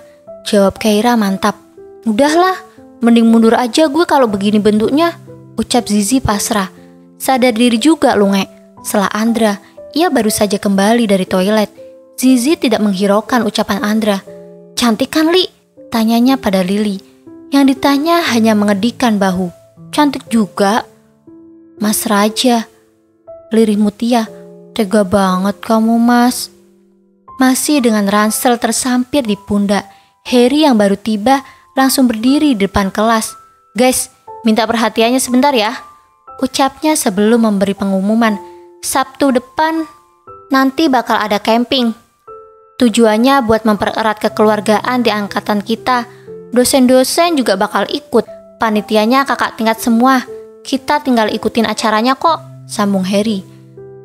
jawab Keira mantap. Udahlah, mending mundur aja gue kalau begini bentuknya, ucap Zizi pasrah. Sadar diri juga lu ngek, sela Andra. Ia baru saja kembali dari toilet. Zizi tidak menghiraukan ucapan Andra. Cantik kan Li? Tanyanya pada Lily. Yang ditanya hanya mengedikkan bahu. Cantik juga. Mas Raja, lirih Mutia. Tega banget kamu mas. Masih dengan ransel tersampir di pundak, Harry yang baru tiba langsung berdiri di depan kelas. Guys, minta perhatiannya sebentar ya, ucapnya sebelum memberi pengumuman. Sabtu depan nanti bakal ada camping. Tujuannya buat mempererat kekeluargaan di angkatan kita. Dosen-dosen juga bakal ikut. Panitianya kakak tingkat semua. Kita tinggal ikutin acaranya kok, sambung Harry.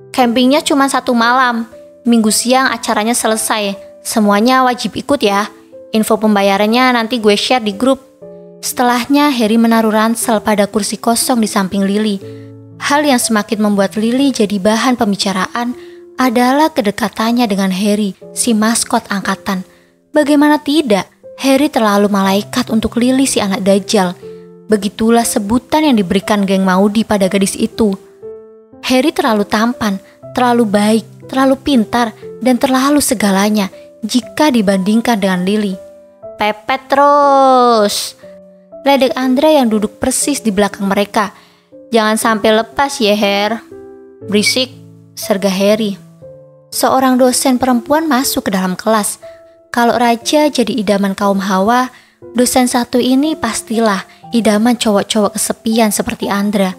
Campingnya cuma 1 malam. Minggu siang acaranya selesai. Semuanya wajib ikut ya. Info pembayarannya nanti gue share di grup. Setelahnya Harry menaruh ransel pada kursi kosong di samping Lily. Hal yang semakin membuat Lily jadi bahan pembicaraan adalah kedekatannya dengan Harry, si maskot angkatan. Bagaimana tidak, Harry terlalu malaikat untuk Lily si anak dajjal. Begitulah sebutan yang diberikan geng Maudi pada gadis itu. Harry terlalu tampan, terlalu baik, terlalu pintar, dan terlalu segalanya jika dibandingkan dengan Lily. Pepet terus, ledek Andra yang duduk persis di belakang mereka. Jangan sampai lepas ya Her. Berisik, serga Harry. Seorang dosen perempuan masuk ke dalam kelas. Kalau Raja jadi idaman kaum hawa, dosen satu ini pastilah idaman cowok-cowok kesepian seperti Andra.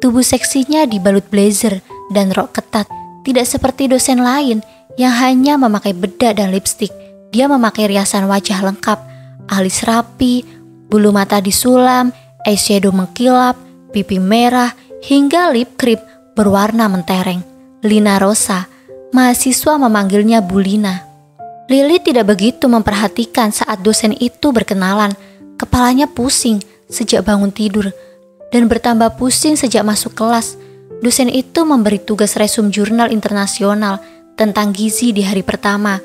Tubuh seksinya dibalut blazer dan rok ketat. Tidak seperti dosen lain yang hanya memakai bedak dan lipstik. Dia memakai riasan wajah lengkap, alis rapi, bulu mata disulam, eyeshadow mengkilap, pipi merah, hingga lip cream berwarna mentereng. Lina Rosa, mahasiswa memanggilnya Bu Lina. Lily tidak begitu memperhatikan saat dosen itu berkenalan. Kepalanya pusing sejak bangun tidur dan bertambah pusing sejak masuk kelas. Dosen itu memberi tugas resum jurnal internasional tentang gizi di hari pertama.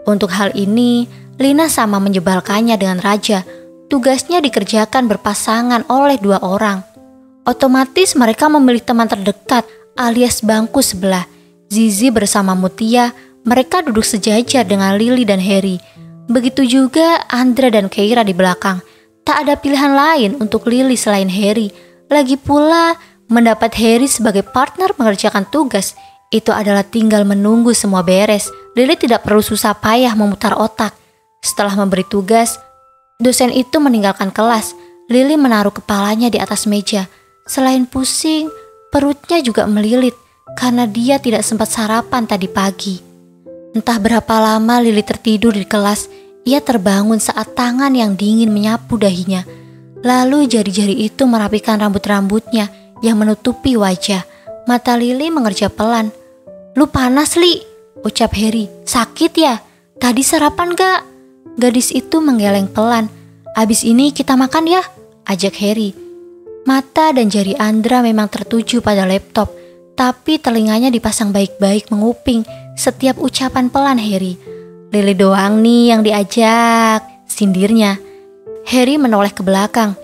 Untuk hal ini, Lina sama menyebalkannya dengan Raja. Tugasnya dikerjakan berpasangan oleh 2 orang. Otomatis mereka memilih teman terdekat alias bangku sebelah. Zizi bersama Mutia, mereka duduk sejajar dengan Lily dan Harry. Begitu juga Andra dan Keira di belakang. Tak ada pilihan lain untuk Lily selain Harry. Lagi pula, mendapat Harry sebagai partner mengerjakan tugas, itu adalah tinggal menunggu semua beres. Lily tidak perlu susah payah memutar otak. Setelah memberi tugas, dosen itu meninggalkan kelas. Lily menaruh kepalanya di atas meja. Selain pusing, perutnya juga melilit karena dia tidak sempat sarapan tadi pagi. Entah berapa lama Lily tertidur di kelas. Ia terbangun saat tangan yang dingin menyapu dahinya. Lalu jari-jari itu merapikan rambut-rambutnya yang menutupi wajah. Mata Lily mengerja pelan. Lu panas Li, ucap Harry. Sakit ya? Tadi sarapan gak? Gadis itu menggeleng pelan. Abis ini kita makan ya, ajak Harry. Mata dan jari Andra memang tertuju pada laptop, tapi telinganya dipasang baik-baik menguping setiap ucapan pelan Harry. Lily doang nih yang diajak, sindirnya. Harry menoleh ke belakang.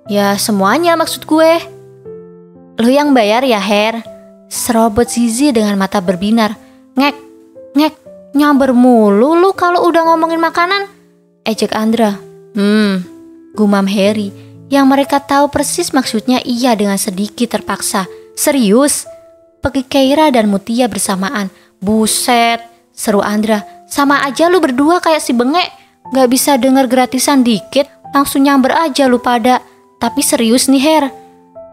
Ya semuanya maksud gue. Lu yang bayar ya Her, serobot Zizi dengan mata berbinar. Ngek, nyamber mulu lu kalau udah ngomongin makanan, ejek Andra. Gumam Harry, yang mereka tahu persis maksudnya iya dengan sedikit terpaksa. Serius? Pergi Keira dan Mutia bersamaan. Buset, seru Andra. Sama aja lu berdua kayak si bengek. Gak bisa denger gratisan dikit, langsung nyamber aja lu pada. Tapi serius nih Her,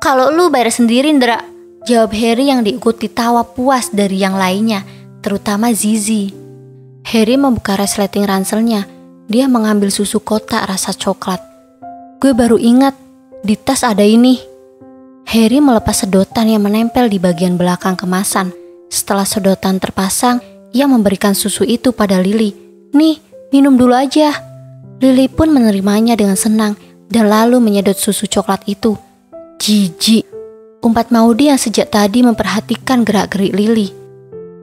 kalau lu bayar sendiri Ndra, Jawab Harry yang diikuti tawa puas dari yang lainnya, terutama Zizi. Harry membuka resleting ranselnya. Dia mengambil susu kotak rasa coklat. Gue baru ingat, di tas ada ini. Harry melepas sedotan yang menempel di bagian belakang kemasan. Setelah sedotan terpasang, ia memberikan susu itu pada Lily. Nih, minum dulu aja. Lily pun menerimanya dengan senang dan lalu menyedot susu coklat itu. Jijik, umpat Maudy yang sejak tadi memperhatikan gerak-gerik Lily.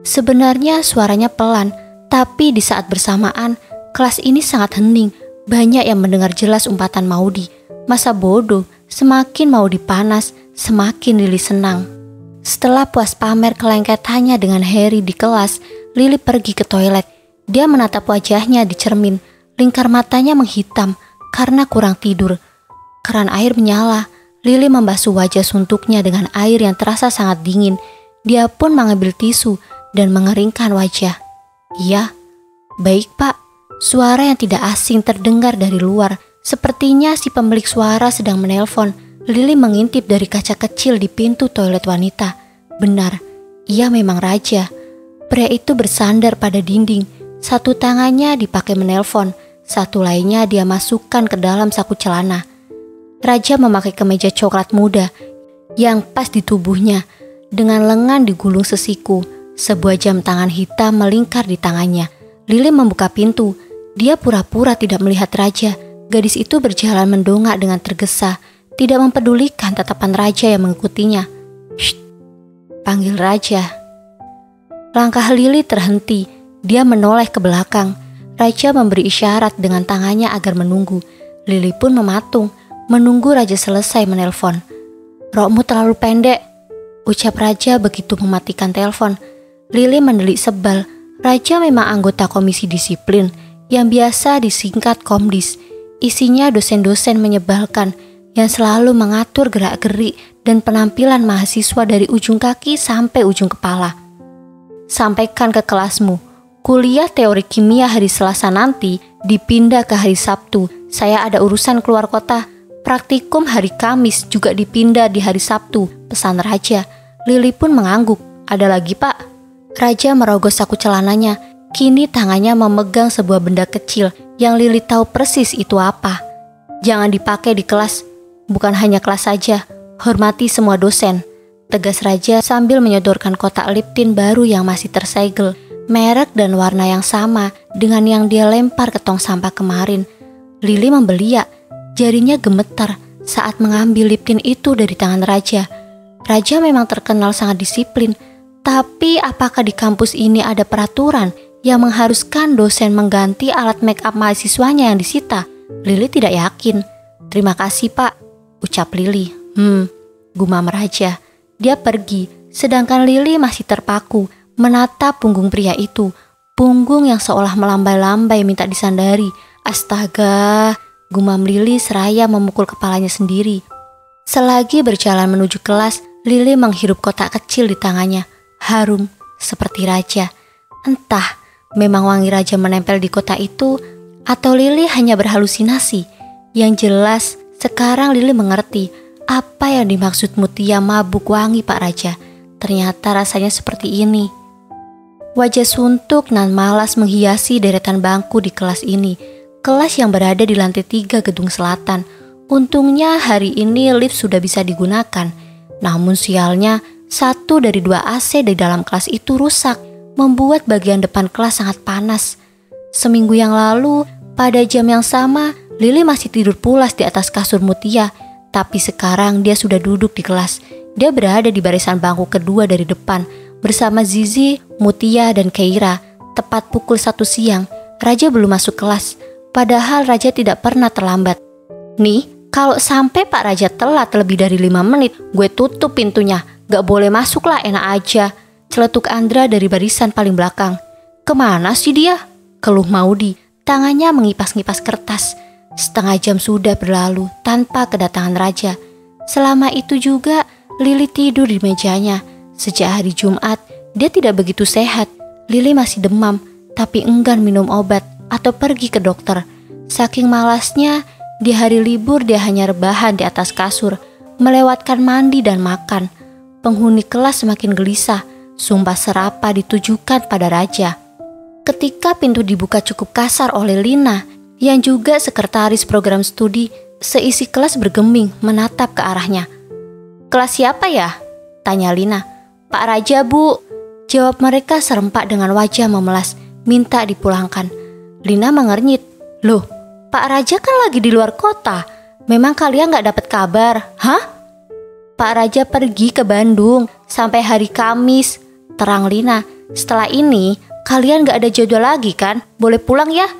Sebenarnya suaranya pelan, tapi di saat bersamaan, kelas ini sangat hening. Banyak yang mendengar jelas umpatan Maudy. Masa bodoh, semakin Maudy panas, semakin Lily senang. Setelah puas pamer kelengketannya dengan Harry di kelas, Lily pergi ke toilet. Dia menatap wajahnya di cermin. Lingkar matanya menghitam karena kurang tidur. Keran air menyala. Lily membasuh wajah suntuknya dengan air yang terasa sangat dingin. Dia pun mengambil tisu dan mengeringkan wajah. Iya, baik Pak. Suara yang tidak asing terdengar dari luar. Sepertinya si pemilik suara sedang menelpon. Lily mengintip dari kaca kecil di pintu toilet wanita. Benar, ia memang raja. Pria itu bersandar pada dinding. Satu tangannya dipakai menelpon, satu lainnya dia masukkan ke dalam saku celana. Raja memakai kemeja coklat muda yang pas di tubuhnya. Dengan lengan digulung sesiku, sebuah jam tangan hitam melingkar di tangannya. Lily membuka pintu. Dia pura-pura tidak melihat raja. Gadis itu berjalan mendongak dengan tergesa, tidak mempedulikan tatapan raja yang mengikutinya. Shh, panggil raja. Langkah Lily terhenti. Dia menoleh ke belakang. Raja memberi isyarat dengan tangannya agar menunggu. Lily pun mematung, menunggu raja selesai menelpon. Rokmu terlalu pendek, ucap raja begitu mematikan telepon. Lily mendelik sebal. Raja memang anggota komisi disiplin yang biasa disingkat Komdis. Isinya dosen-dosen menyebalkan yang selalu mengatur gerak-gerik dan penampilan mahasiswa dari ujung kaki sampai ujung kepala. Sampaikan ke kelasmu, kuliah teori kimia hari Selasa nanti dipindah ke hari Sabtu. Saya ada urusan keluar kota. Praktikum hari Kamis juga dipindah di hari Sabtu, pesan raja. Lily pun mengangguk. Ada lagi Pak? Raja merogoh saku celananya. Kini tangannya memegang sebuah benda kecil yang Lily tahu persis itu apa. Jangan dipakai di kelas, bukan hanya kelas saja. Hormati semua dosen, tegas raja sambil menyodorkan kotak lip tint baru yang masih tersegel. Merek dan warna yang sama dengan yang dia lempar ke tong sampah kemarin. Lily membeliak, jarinya gemetar saat mengambil lip tint itu dari tangan raja. Raja memang terkenal sangat disiplin, tapi apakah di kampus ini ada peraturan yang mengharuskan dosen mengganti alat make up mahasiswanya yang disita? Lily tidak yakin. Terima kasih Pak, ucap Lily. Gumam raja. Dia pergi, sedangkan Lily masih terpaku menatap punggung pria itu. Punggung yang seolah melambai-lambai minta disandari. Astaga, gumam Lily seraya memukul kepalanya sendiri. Selagi berjalan menuju kelas, Lily menghirup kotak kecil di tangannya. Harum, seperti raja. Entah, memang wangi raja menempel di kotak itu, atau Lily hanya berhalusinasi. Yang jelas, sekarang Lily mengerti apa yang dimaksud Mutia mabuk wangi Pak Raja. Ternyata rasanya seperti ini. Wajah suntuk nan malas menghiasi deretan bangku di kelas ini. Kelas yang berada di lantai 3 gedung selatan. Untungnya hari ini lift sudah bisa digunakan. Namun sialnya, 1 dari 2 AC di dalam kelas itu rusak, membuat bagian depan kelas sangat panas. Seminggu yang lalu, pada jam yang sama, Lily masih tidur pulas di atas kasur Mutia. Tapi sekarang dia sudah duduk di kelas. Dia berada di barisan bangku kedua dari depan, bersama Zizi, Mutia, dan Keira. Tepat pukul 1 siang, Raja belum masuk kelas. Padahal Raja tidak pernah terlambat. Nih, kalau sampai Pak Raja telat lebih dari 5 menit, gue tutup pintunya. Gak boleh masuk lah, enak aja. Celetuk Andra dari barisan paling belakang. Kemana sih dia? Keluh Maudy. Tangannya mengipas-ngipas kertas. Setengah jam sudah berlalu tanpa kedatangan Raja. Selama itu juga Lily tidur di mejanya. Sejak hari Jumat, dia tidak begitu sehat. Lily masih demam, tapi enggan minum obat atau pergi ke dokter. Saking malasnya, di hari libur dia hanya rebahan di atas kasur, melewatkan mandi dan makan. Penghuni kelas semakin gelisah, sumpah serapa ditujukan pada Raja. Ketika pintu dibuka cukup kasar oleh Lina, yang juga sekretaris program studi, seisi kelas bergeming menatap ke arahnya. "Kelas siapa ya?" tanya Lina. "Pak Raja, Bu," jawab mereka serempak dengan wajah memelas, minta dipulangkan. Lina mengernyit. "Loh, Pak Raja kan lagi di luar kota. Memang kalian gak dapat kabar, hah?" "Pak Raja pergi ke Bandung sampai hari Kamis," terang Lina. "Setelah ini kalian gak ada jadwal lagi kan? Boleh pulang ya?"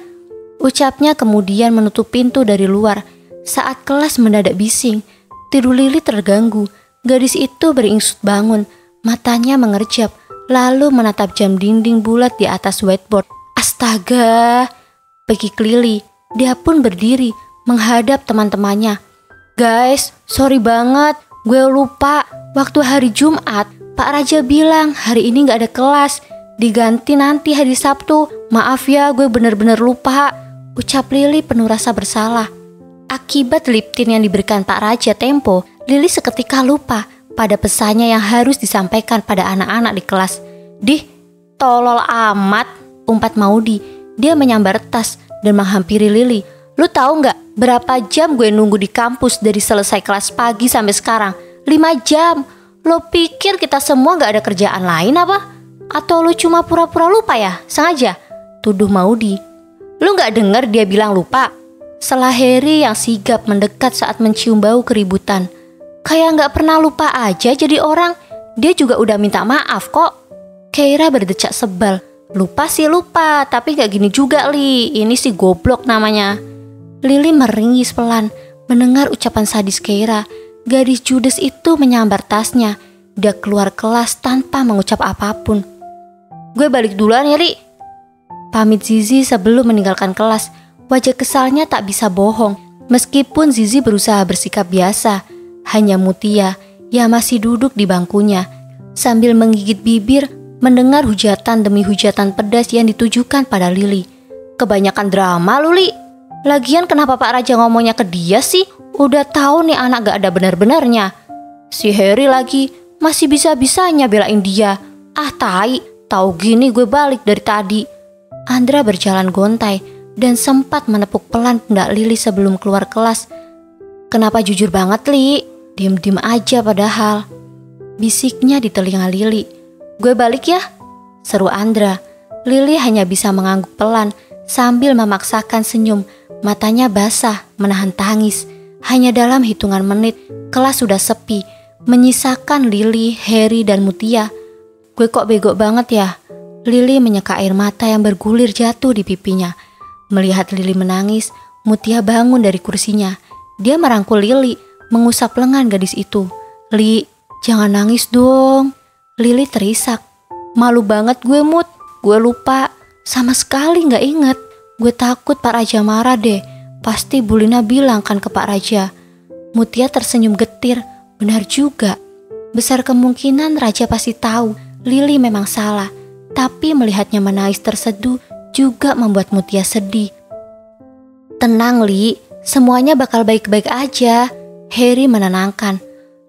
Ucapnya kemudian menutup pintu dari luar. Saat kelas mendadak bising, tidur Lili terganggu. Gadis itu beringsut bangun, matanya mengerjap, lalu menatap jam dinding bulat di atas whiteboard. "Astaga!" pekik Lili. Dia pun berdiri menghadap teman-temannya. "Guys, sorry banget. Gue lupa, waktu hari Jumat, Pak Raja bilang hari ini gak ada kelas, diganti nanti hari Sabtu. Maaf ya, gue bener-bener lupa," ucap Lili penuh rasa bersalah. Akibat lip tint yang diberikan Pak Raja tempo, Lili seketika lupa pada pesannya yang harus disampaikan pada anak-anak di kelas. "Dih, tolol amat," umpat Maudi. Dia menyambar tas dan menghampiri Lili. "Lu tahu nggak berapa jam gue nunggu di kampus dari selesai kelas pagi sampai sekarang? 5 jam. Lo pikir kita semua nggak ada kerjaan lain apa? Atau lu cuma pura-pura lupa ya? Sengaja?" tuduh Maudi. "Lu nggak dengar dia bilang lupa?" Selah Harry yang sigap mendekat saat mencium bau keributan. "Kayak nggak pernah lupa aja jadi orang. Dia juga udah minta maaf kok." Keira berdecak sebal. "Lupa sih lupa, tapi gak gini juga Li. Ini sih goblok namanya." Lili meringis pelan mendengar ucapan sadis Keira. Gadis judes itu menyambar tasnya. Dia keluar kelas tanpa mengucap apapun. "Gue balik duluan ya, Li," pamit Zizi sebelum meninggalkan kelas. Wajah kesalnya tak bisa bohong. Meskipun Zizi berusaha bersikap biasa, hanya Mutia yang masih duduk di bangkunya sambil menggigit bibir mendengar hujatan demi hujatan pedas yang ditujukan pada Lili. "Kebanyakan drama lu, Li. Lagian kenapa Pak Raja ngomongnya ke dia sih? Udah tahu nih anak gak ada benar-benarnya. Si Harry lagi masih bisa-bisanya belain dia. Ah tai, tahu gini gue balik dari tadi." Andra berjalan gontai dan sempat menepuk pelan pundak Lili sebelum keluar kelas. "Kenapa jujur banget, Li? Diem-diem aja padahal," bisiknya di telinga Lili. "Gue balik ya," seru Andra. Lili hanya bisa mengangguk pelan sambil memaksakan senyum. Matanya basah menahan tangis. Hanya dalam hitungan menit kelas sudah sepi, menyisakan Lili, Harry, dan Mutia. "Gue kok bego banget ya?" Lili menyeka air mata yang bergulir jatuh di pipinya. Melihat Lili menangis, Mutia bangun dari kursinya. Dia merangkul Lili, mengusap lengan gadis itu. "Li, jangan nangis dong." Lili terisak. "Malu banget gue, Mut. Gue lupa. Sama sekali gak inget. Gue takut Pak Raja marah deh. Pasti Bu Lina bilang kan ke Pak Raja." Mutia tersenyum getir. Benar juga. Besar kemungkinan Raja pasti tahu Lili memang salah. Tapi melihatnya menangis terseduh juga membuat Mutia sedih. "Tenang, Li. Semuanya bakal baik-baik aja," Harry menenangkan.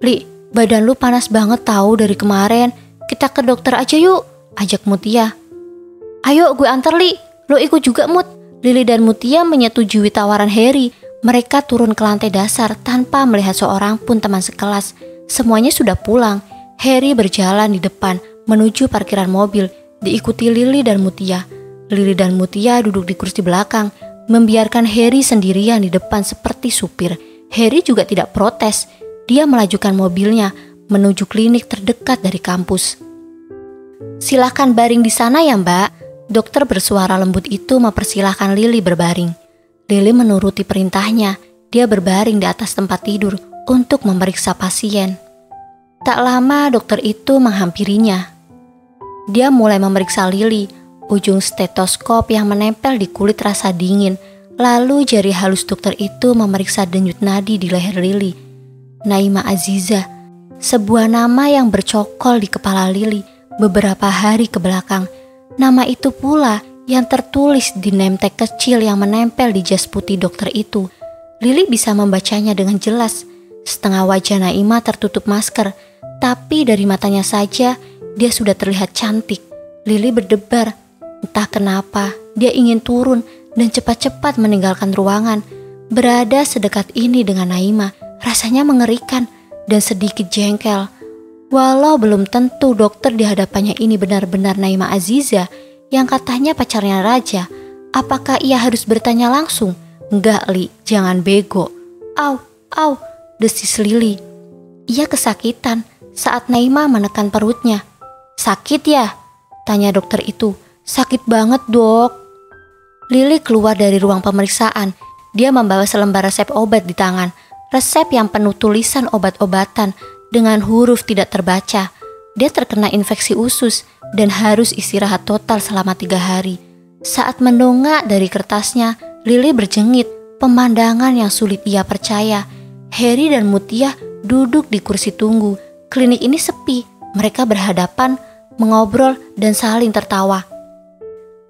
"Li, badan lu panas banget tahu dari kemarin. Kita ke dokter aja yuk," ajak Mutia. "Ayo gue antar, Li. Lo ikut juga, Mut." Lili dan Mutia menyetujui tawaran Harry. Mereka turun ke lantai dasar tanpa melihat seorang pun teman sekelas. Semuanya sudah pulang. Harry berjalan di depan menuju parkiran mobil, diikuti Lili dan Mutia. Lili dan Mutia duduk di kursi belakang, membiarkan Harry sendirian di depan seperti supir. Harry juga tidak protes. Dia melajukan mobilnya menuju klinik terdekat dari kampus. "Silahkan baring di sana ya, Mbak." Dokter bersuara lembut itu mempersilahkan Lili berbaring. Lili menuruti perintahnya. Dia berbaring di atas tempat tidur untuk memeriksa pasien. Tak lama dokter itu menghampirinya. Dia mulai memeriksa Lili. Ujung stetoskop yang menempel di kulit rasa dingin. Lalu jari halus dokter itu memeriksa denyut nadi di leher Lili. Naima Aziza, sebuah nama yang bercokol di kepala Lili beberapa hari ke belakang. Nama itu pula yang tertulis di name tag kecil yang menempel di jas putih dokter itu. Lili bisa membacanya dengan jelas. Setengah wajah Naima tertutup masker, Tapi dari matanya saja dia sudah terlihat cantik. Lili berdebar. Entah kenapa dia ingin turun dan cepat-cepat meninggalkan ruangan. Berada sedekat ini dengan Naima rasanya mengerikan dan sedikit jengkel. Walau belum tentu dokter di hadapannya ini benar-benar Naima Aziza yang katanya pacarnya raja, apakah ia harus bertanya langsung? Enggak Li, jangan bego. Au, desis Lili. Ia kesakitan saat Naima menekan perutnya. Sakit ya? Tanya dokter itu. Sakit banget dok. Lili keluar dari ruang pemeriksaan. Dia membawa selembar resep obat di tangan. Resep yang penuh tulisan obat-obatan dengan huruf tidak terbaca. Dia terkena infeksi usus dan harus istirahat total selama 3 hari. Saat mendongak dari kertasnya, Lili berjengit. Pemandangan yang sulit ia percaya. Harry dan Mutia duduk di kursi tunggu. Klinik ini sepi. Mereka berhadapan, mengobrol dan saling tertawa.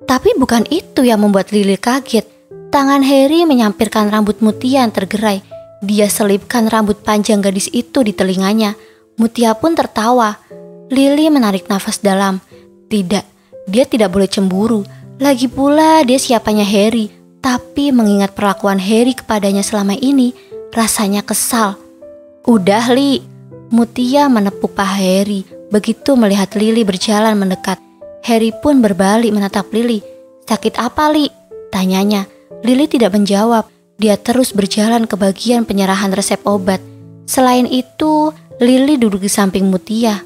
Tapi bukan itu yang membuat Lili kaget. Tangan Harry menyampirkan rambut Mutia yang tergerai. Dia selipkan rambut panjang gadis itu di telinganya. Mutia pun tertawa. Lili menarik nafas dalam. Tidak, dia tidak boleh cemburu. Lagi pula dia siapanya Harry. Tapi mengingat perlakuan Harry kepadanya selama ini, rasanya kesal. Udah Li. Mutia menepuk paha Harry begitu melihat Lili berjalan mendekat. Harry pun berbalik menatap Lili. Sakit apa Li? Tanyanya. Lili tidak menjawab. Dia terus berjalan ke bagian penyerahan resep obat. Selain itu, Lili duduk di samping Mutia.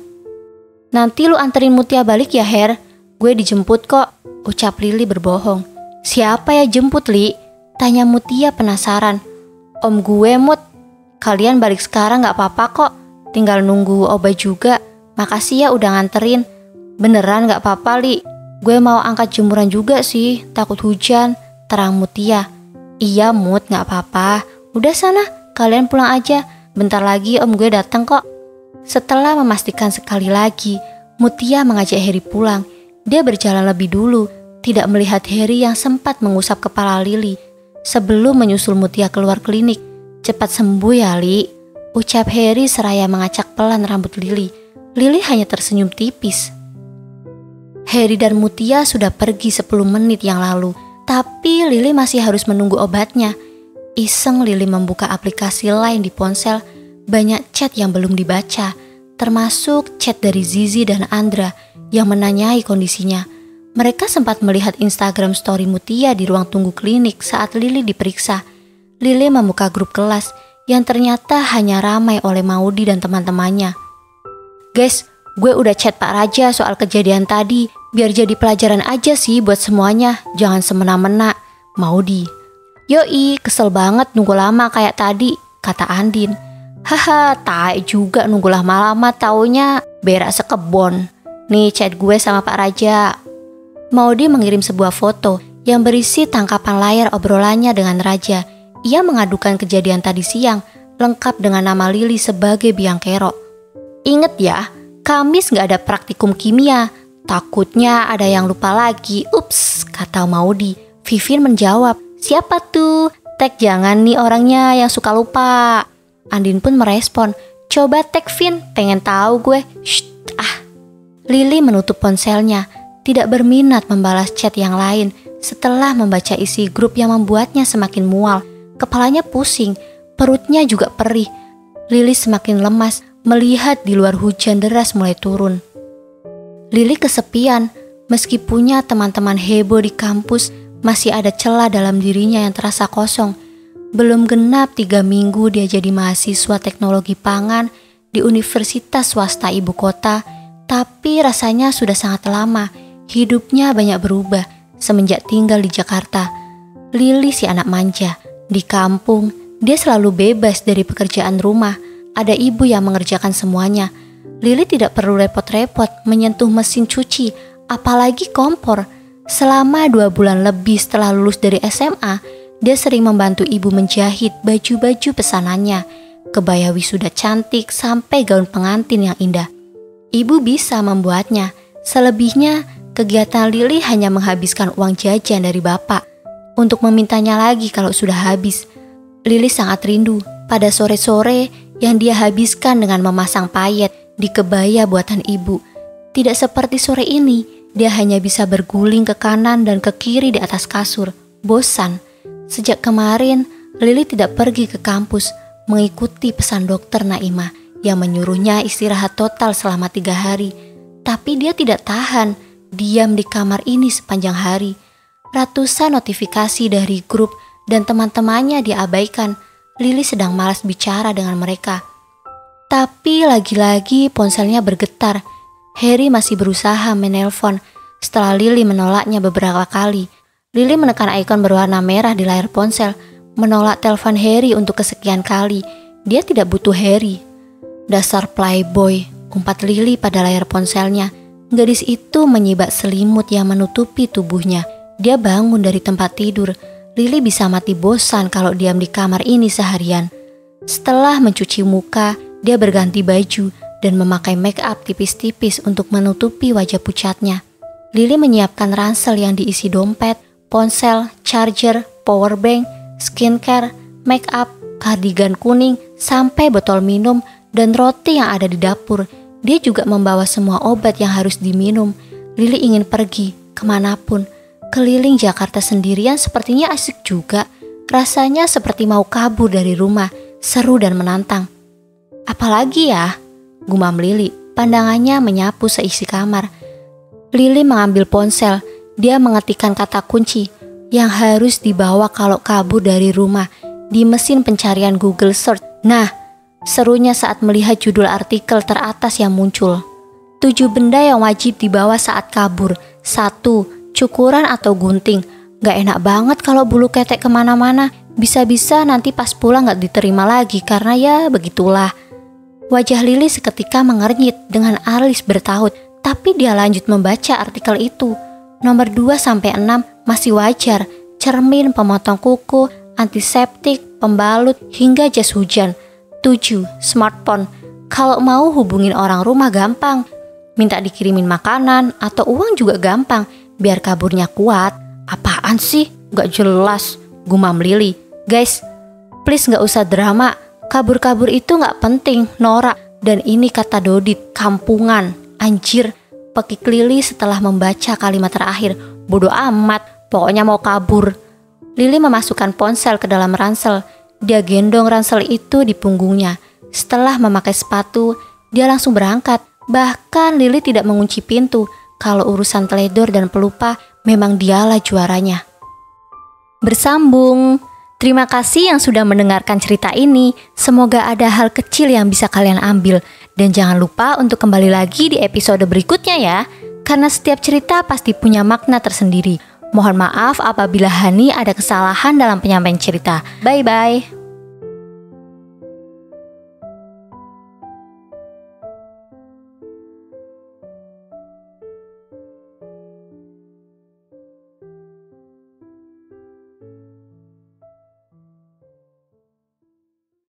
Nanti lu anterin Mutia balik ya Her? Gue dijemput kok, ucap Lili berbohong. Siapa ya jemput Li? Tanya Mutia penasaran. Om gue Mut. Kalian balik sekarang gak apa-apa kok. Tinggal nunggu obat juga. Makasih ya udah nganterin. Beneran gak apa-apa Li. Gue mau angkat jemuran juga sih, takut hujan. Terang Mutia. Iya Mut, gak apa-apa. Udah sana, kalian pulang aja. Bentar lagi om gue datang kok. Setelah memastikan sekali lagi, Mutia mengajak Harry pulang. Dia berjalan lebih dulu, tidak melihat Harry yang sempat mengusap kepala Lili sebelum menyusul Mutia keluar klinik. Cepat sembuh ya Li, ucap Harry seraya mengacak pelan rambut Lili. Lili hanya tersenyum tipis. Harry dan Mutia sudah pergi 10 menit yang lalu. Tapi Lili masih harus menunggu obatnya. Iseng Lili membuka aplikasi lain di ponsel. Banyak chat yang belum dibaca, termasuk chat dari Zizi dan Andra yang menanyai kondisinya. Mereka sempat melihat Instagram story Mutia di ruang tunggu klinik saat Lili diperiksa. Lili membuka grup kelas yang ternyata hanya ramai oleh Maudi dan teman-temannya. Guys, gue udah chat Pak Raja soal kejadian tadi. Biar jadi pelajaran aja sih buat semuanya. Jangan semena-mena. Maudi. Yoi, kesel banget nunggu lama kayak tadi, kata Andin. Haha, tai juga nunggu lama-lama, taunya berak sekebon. Nih chat gue sama Pak Raja. Maudi mengirim sebuah foto yang berisi tangkapan layar obrolannya dengan Raja. Ia mengadukan kejadian tadi siang, lengkap dengan nama Lili sebagai biang kerok. Ingat ya, Kamis gak ada praktikum kimia. Takutnya ada yang lupa lagi. Ups, kata Maudi. Vivin menjawab, siapa tuh? Tag jangan nih orangnya yang suka lupa. Andin pun merespon, coba tag Vin, pengen tahu gue. Shh, Lili menutup ponselnya, tidak berminat membalas chat yang lain setelah membaca isi grup yang membuatnya semakin mual. Kepalanya pusing, perutnya juga perih. Lili semakin lemas melihat di luar hujan deras mulai turun. Lili kesepian, meski punya teman-teman heboh di kampus, masih ada celah dalam dirinya yang terasa kosong. Belum genap 3 minggu dia jadi mahasiswa teknologi pangan di universitas swasta ibu kota, tapi rasanya sudah sangat lama. Hidupnya banyak berubah semenjak tinggal di Jakarta. Lili si anak manja. Di kampung, dia selalu bebas dari pekerjaan rumah. Ada ibu yang mengerjakan semuanya. Lili tidak perlu repot-repot menyentuh mesin cuci, apalagi kompor. Selama 2 bulan lebih setelah lulus dari SMA, dia sering membantu ibu menjahit baju-baju pesanannya. Kebaya wisuda cantik sampai gaun pengantin yang indah. Ibu bisa membuatnya. Selebihnya, kegiatan Lili hanya menghabiskan uang jajan dari bapak untuk memintanya lagi kalau sudah habis. Lili sangat rindu pada sore-sore yang dia habiskan dengan memasang payet di kebaya buatan ibu. Tidak seperti sore ini, dia hanya bisa berguling ke kanan dan ke kiri di atas kasur. Bosan. Sejak kemarin, Lili tidak pergi ke kampus mengikuti pesan dokter Naimah yang menyuruhnya istirahat total selama 3 hari. Tapi dia tidak tahan, diam di kamar ini sepanjang hari. Ratusan notifikasi dari grup dan teman-temannya diabaikan. Lili sedang malas bicara dengan mereka. Tapi lagi-lagi ponselnya bergetar. Harry masih berusaha menelpon. Setelah Lili menolaknya beberapa kali, Lili menekan ikon berwarna merah di layar ponsel, menolak telepon Harry untuk kesekian kali. Dia tidak butuh Harry. Dasar playboy, umpat Lili pada layar ponselnya. Gadis itu menyibak selimut yang menutupi tubuhnya. Dia bangun dari tempat tidur. Lili bisa mati bosan kalau diam di kamar ini seharian. Setelah mencuci muka, dia berganti baju dan memakai make up tipis-tipis untuk menutupi wajah pucatnya. Lili menyiapkan ransel yang diisi dompet, ponsel, charger, powerbank, skincare, make up, kardigan kuning, sampai botol minum dan roti yang ada di dapur. Dia juga membawa semua obat yang harus diminum. Lili ingin pergi kemanapun. Keliling Jakarta sendirian sepertinya asik juga. Rasanya seperti mau kabur dari rumah, seru dan menantang. Apalagi ya? Gumam Lili, pandangannya menyapu seisi kamar. Lili mengambil ponsel, dia mengetikkan kata kunci yang harus dibawa kalau kabur dari rumah di mesin pencarian Google Search. Nah, serunya saat melihat judul artikel teratas yang muncul. 7 benda yang wajib dibawa saat kabur. 1. Cukuran atau gunting. Gak enak banget kalau bulu ketek kemana-mana. Bisa-bisa nanti pas pulang gak diterima lagi karena ya begitulah. Wajah Lili seketika mengernyit dengan alis bertaut. Tapi dia lanjut membaca artikel itu. Nomor 2-6 masih wajar. Cermin, pemotong kuku, antiseptik, pembalut, hingga jas hujan. 7. Smartphone. Kalau mau hubungin orang rumah gampang. Minta dikirimin makanan atau uang juga gampang. Biar kaburnya kuat. Apaan sih? Gak jelas, gumam Lili. Guys, please gak usah drama. Kabur-kabur itu gak penting, norak. Dan ini kata Dodit, kampungan. Anjir, pekik Lili setelah membaca kalimat terakhir. Bodoh amat, pokoknya mau kabur. Lili memasukkan ponsel ke dalam ransel. Dia gendong ransel itu di punggungnya. Setelah memakai sepatu, dia langsung berangkat. Bahkan Lili tidak mengunci pintu. Kalau urusan teledor dan pelupa, memang dialah juaranya. Bersambung. Terima kasih yang sudah mendengarkan cerita ini. Semoga ada hal kecil yang bisa kalian ambil. Dan jangan lupa untuk kembali lagi di episode berikutnya ya. Karena setiap cerita pasti punya makna tersendiri. Mohon maaf apabila Hani ada kesalahan dalam penyampaian cerita. Bye-bye.